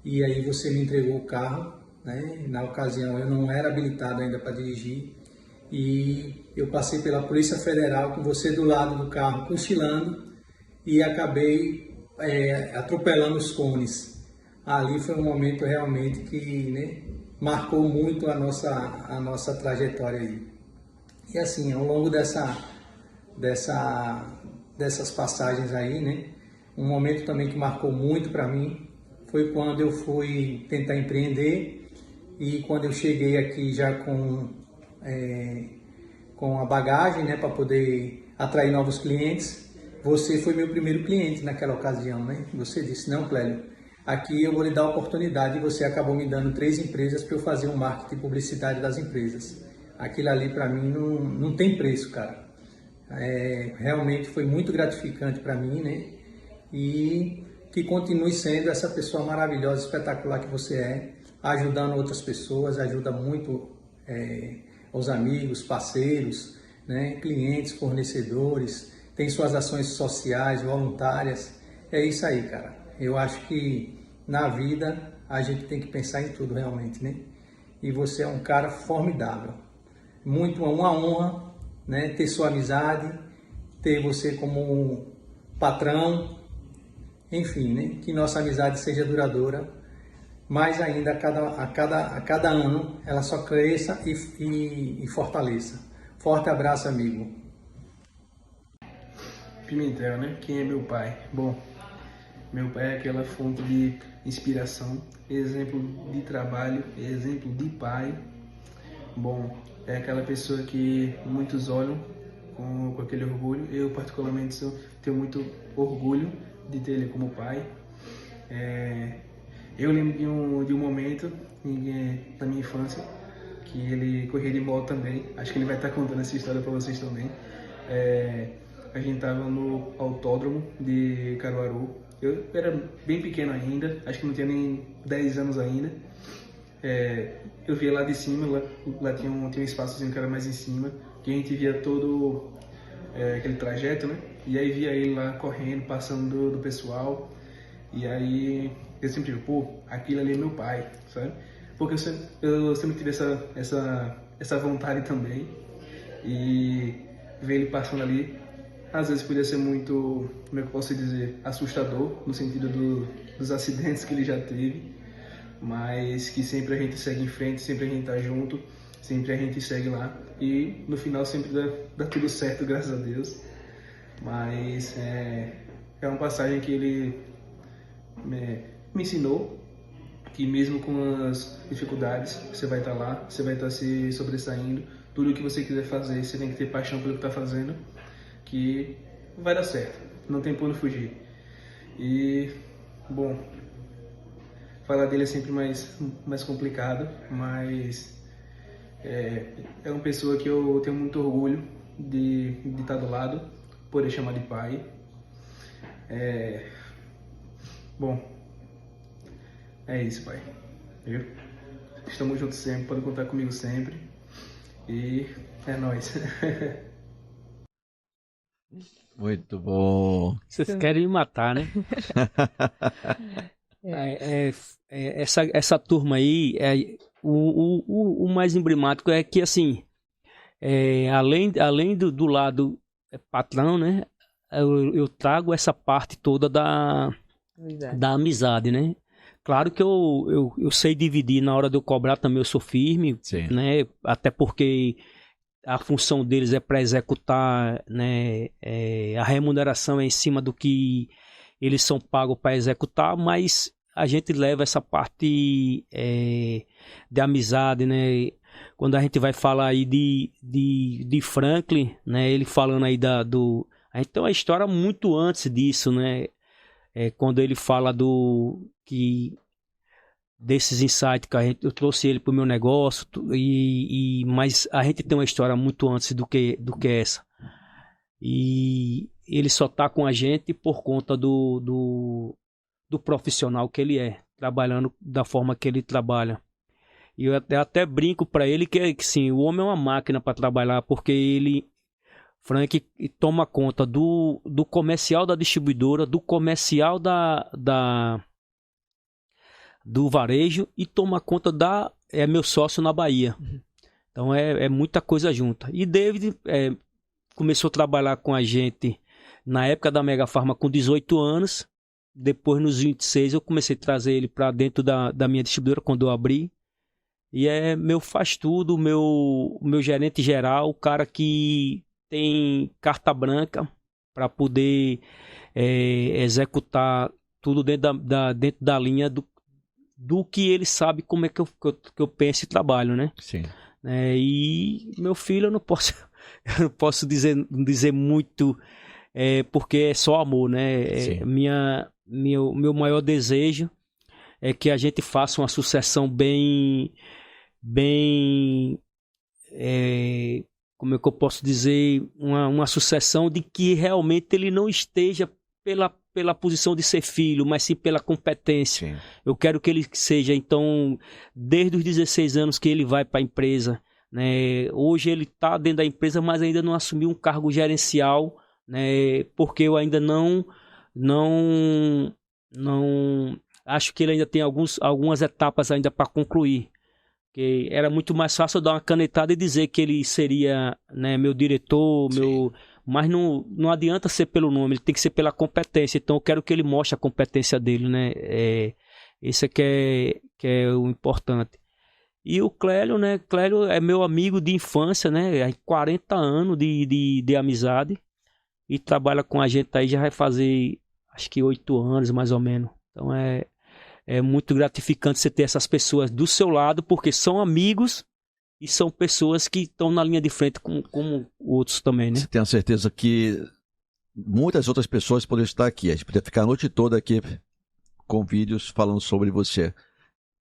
Speaker 6: e aí você me entregou o carro, né? Na ocasião eu não era habilitado ainda para dirigir e eu passei pela Polícia Federal com você do lado do carro cochilando e acabei atropelando os cones. Ali foi um momento realmente que, né, marcou muito a nossa trajetória aí. E assim, ao longo dessas passagens aí, né, um momento também que marcou muito para mim foi quando eu fui tentar empreender e quando eu cheguei aqui já com a bagagem, né, para poder atrair novos clientes. Você foi meu primeiro cliente naquela ocasião, né? Você disse: não, Clélio, aqui eu vou lhe dar a oportunidade, e você acabou me dando 3 empresas para eu fazer o marketing e publicidade das empresas. Aquilo ali para mim não tem preço, cara. Realmente foi muito gratificante para mim, né? E que continue sendo essa pessoa maravilhosa, espetacular que você é, ajudando outras pessoas, ajuda muito os amigos, parceiros, né? Clientes, fornecedores, tem suas ações sociais, voluntárias. É isso aí, cara. Eu acho que na vida a gente tem que pensar em tudo realmente, né? E você é um cara formidável. Muito uma honra, né, ter sua amizade, ter você como um patrão, enfim, né, que nossa amizade seja duradoura, mais ainda a cada ano ela só cresça e fortaleça. Forte abraço, amigo.
Speaker 7: Pimentel, né? Quem é meu pai? Bom, meu pai é aquela fonte de inspiração, exemplo de trabalho, exemplo de pai. Bom, é aquela pessoa que muitos olham com aquele orgulho. Eu, particularmente, tenho muito orgulho de ter ele como pai. Eu lembro de um momento na minha infância que ele corria de moto também. Acho que ele vai estar contando essa história para vocês também. A gente estava no autódromo de Caruaru. Eu era bem pequeno ainda, acho que não tinha nem 10 anos ainda. Eu via lá de cima, lá tinha um espaçozinho que era mais em cima, que a gente via todo aquele trajeto, né? E aí via ele lá correndo, passando do pessoal. E aí eu sempre digo, pô, aquilo ali é meu pai, sabe? Porque eu sempre tive essa vontade também. E ver ele passando ali, às vezes podia ser muito, como é que eu posso dizer, assustador, no sentido dos acidentes que ele já teve, mas que sempre a gente segue em frente, sempre a gente tá junto, sempre a gente segue lá, e no final sempre dá tudo certo, graças a Deus. Mas é uma passagem que ele me ensinou que mesmo com as dificuldades, você vai estar lá, você vai estar se sobressaindo, tudo o que você quiser fazer, você tem que ter paixão pelo que está fazendo, que vai dar certo, não tem por onde fugir. E, bom, falar dele é sempre mais complicado, mas é uma pessoa que eu tenho muito orgulho de estar do lado, poder chamar de pai. Bom, é isso, pai. Viu? Estamos juntos sempre, pode contar comigo sempre. E é nóis.
Speaker 2: Muito bom.
Speaker 3: Vocês querem me matar, né? Essa turma aí, o mais emblemático é que, assim, além do lado patrão, né? Eu trago essa parte toda da amizade, né? Claro que eu sei dividir, na hora de eu cobrar também eu sou firme,
Speaker 2: Sim.
Speaker 3: né? Até porque a função deles é para executar, né? A remuneração é em cima do que eles são pagos para executar, mas a gente leva essa parte de amizade, né? Quando a gente vai falar aí de Franklin, né? Ele falando aí a gente tem uma história muito antes disso, né? Quando ele fala desses insights que eu trouxe ele para o meu negócio, mas a gente tem uma história muito antes do que essa. E ele só está com a gente por conta do profissional que ele é, trabalhando da forma que ele trabalha. E eu até brinco para ele que sim, o homem é uma máquina para trabalhar, porque Frank toma conta do comercial da distribuidora, do comercial do varejo e toma conta é meu sócio na Bahia. Então é muita coisa junta. E David começou a trabalhar com a gente na época da Mega Farma com 18 anos. Depois, nos 26, eu comecei a trazer ele para dentro da minha distribuidora quando eu abri. E é meu faz tudo, meu gerente geral, o cara que tem carta branca para poder executar tudo dentro da linha do que ele sabe como é que eu penso e trabalho, né?
Speaker 2: Sim.
Speaker 3: E meu filho, eu não posso dizer muito, porque é só amor, né? Meu maior desejo é que a gente faça uma sucessão bem como é que eu posso dizer, uma sucessão de que realmente ele não esteja pela posição de ser filho, mas sim pela competência.
Speaker 2: Sim.
Speaker 3: Eu quero que ele seja, então, desde os 16 anos que ele vai para a empresa, né? Hoje ele está dentro da empresa, mas ainda não assumiu um cargo gerencial, né? Porque eu ainda não acho que ele ainda tem algumas etapas ainda para concluir. Que era muito mais fácil eu dar uma canetada e dizer que ele seria, né, meu diretor, mas não adianta ser pelo nome, ele tem que ser pela competência. Então eu quero que ele mostre a competência dele, né? Esse é que é o importante. E o Clélio, né? Clélio é meu amigo de infância, né? 40 anos de amizade. E trabalha com a gente aí, já vai fazer, acho que 8 anos, mais ou menos. Então é muito gratificante você ter essas pessoas do seu lado, porque são amigos e são pessoas que estão na linha de frente como outros também, né?
Speaker 2: Você tem a certeza que muitas outras pessoas poderiam estar aqui. A gente poderia ficar a noite toda aqui com vídeos falando sobre você.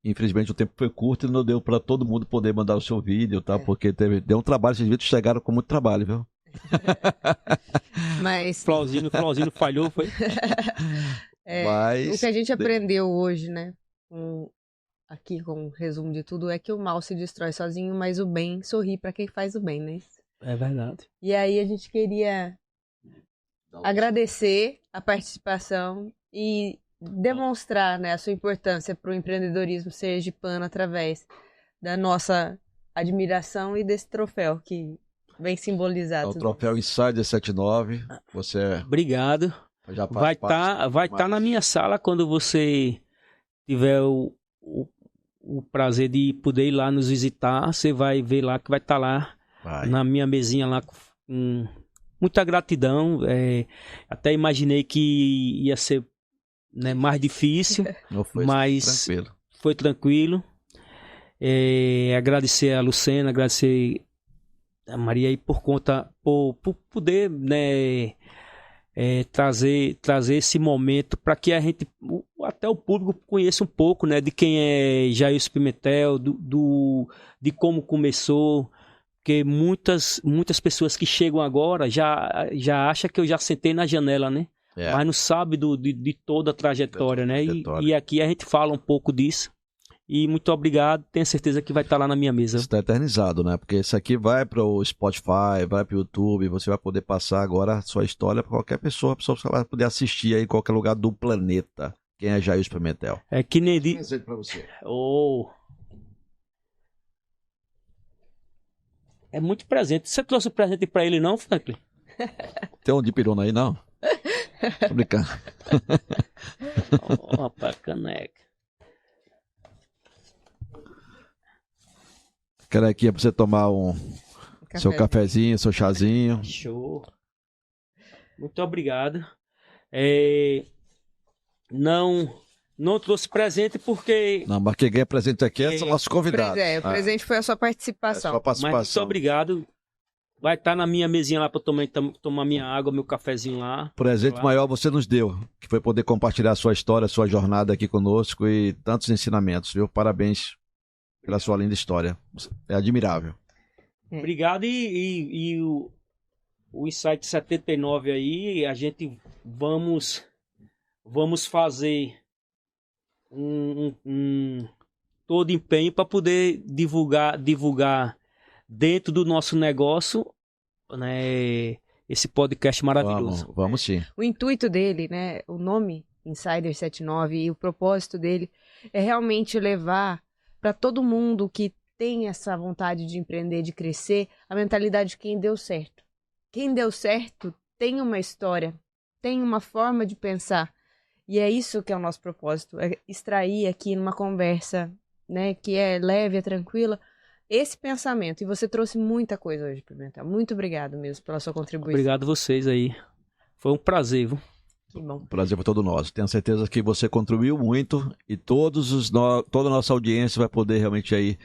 Speaker 2: Infelizmente o tempo foi curto e não deu para todo mundo poder mandar o seu vídeo, tá? Porque deu um trabalho, esses vídeos chegaram com muito trabalho, viu?
Speaker 1: Mas
Speaker 3: Flauzino falhou, foi?
Speaker 1: o que a gente aprendeu hoje, né? Aqui com o resumo de tudo, é que o mal se destrói sozinho, mas o bem sorri para quem faz o bem, né?
Speaker 3: É verdade.
Speaker 1: E aí a gente queria agradecer a participação e demonstrar, né, a sua importância para o empreendedorismo sergipano através da nossa admiração e desse troféu que vem simbolizar
Speaker 2: o
Speaker 1: tudo.
Speaker 2: troféu Insider 79. Você
Speaker 3: Obrigado.
Speaker 2: já
Speaker 3: Vai estar na minha sala quando você tiver o prazer de poder ir lá nos visitar. Você vai ver lá que vai estar lá na minha mesinha lá com muita gratidão. Até imaginei que ia ser, né, mais difícil, mas
Speaker 2: tranquilo.
Speaker 3: Foi tranquilo. Agradecer a Lucena, agradecer a Maria aí por poder, né, trazer esse momento para que a gente, até o público, conheça um pouco, né, de quem é Jailson Pimentel, de como começou. Porque muitas pessoas que chegam agora já acham que eu já sentei na janela, né? Mas não sabe de toda a trajetória, né? E aqui a gente fala um pouco disso. E muito obrigado, tenho certeza que vai estar lá na minha mesa.
Speaker 2: Está eternizado, né? Porque isso aqui vai para o Spotify, vai para o YouTube, você vai poder passar agora a sua história para qualquer pessoa, a pessoa vai poder assistir aí em qualquer lugar do planeta. Quem é Jailson Pimentel?
Speaker 3: É que nem
Speaker 2: para você.
Speaker 3: É muito presente. Você trouxe o presente para ele não, Franklin?
Speaker 2: Tem um de pirona aí, não? Tô brincando.
Speaker 3: Rapaz, caneca.
Speaker 2: Canequinha pra você tomar seu cafezinho, seu chazinho.
Speaker 3: Show. Muito obrigado. Não trouxe presente porque...
Speaker 2: Não, mas quem ganha presente aqui são nossos convidados.
Speaker 1: O presente foi a sua participação.
Speaker 3: Mas muito obrigado. Vai estar na minha mesinha lá para tomar minha água, meu cafezinho lá.
Speaker 2: Presente maior você nos deu, que foi poder compartilhar a sua história, a sua jornada aqui conosco e tantos ensinamentos, viu? Parabéns pela sua linda história. É admirável.
Speaker 3: Obrigado. E o Insight 79 aí, a gente vamos fazer todo empenho para poder divulgar dentro do nosso negócio, né, esse podcast maravilhoso.
Speaker 2: Vamos sim.
Speaker 1: O intuito dele, né, o nome Insider 79 e o propósito dele é realmente levar para todo mundo que tem essa vontade de empreender, de crescer, a mentalidade de quem deu certo. Quem deu certo tem uma história, tem uma forma de pensar. E é isso que é o nosso propósito, é extrair aqui numa conversa, né, que é leve, é tranquila, esse pensamento. E você trouxe muita coisa hoje, Pimentel. Muito obrigado mesmo pela sua contribuição.
Speaker 3: Obrigado a vocês aí. Foi um prazer, viu?
Speaker 1: Que bom.
Speaker 2: O prazer foi todo nosso. Tenho certeza que você contribuiu muito e toda a nossa audiência vai poder realmente aí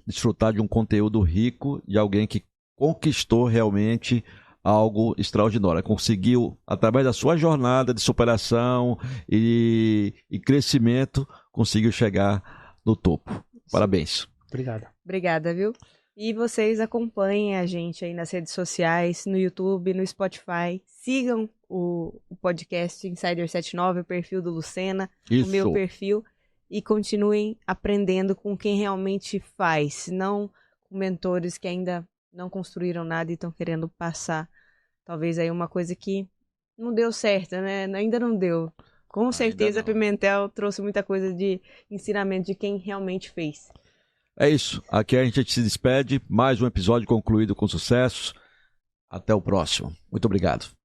Speaker 2: desfrutar de um conteúdo rico de alguém que conquistou realmente algo extraordinário. Conseguiu, através da sua jornada de superação e crescimento, conseguiu chegar no topo. Parabéns.
Speaker 3: Obrigado.
Speaker 1: Obrigada, viu? E vocês acompanhem a gente aí nas redes sociais, no YouTube, no Spotify. Sigam o podcast Insider 79, o perfil do Lucena, o meu perfil. E continuem aprendendo com quem realmente faz, não com mentores que ainda não construíram nada e estão querendo passar talvez aí uma coisa que não deu certo, né? Ainda não deu. Com certeza,
Speaker 2: não.
Speaker 1: Pimentel trouxe muita coisa de ensinamento de quem realmente fez.
Speaker 2: É isso. Aqui a gente se despede. Mais um episódio concluído com sucesso. Até o próximo. Muito obrigado.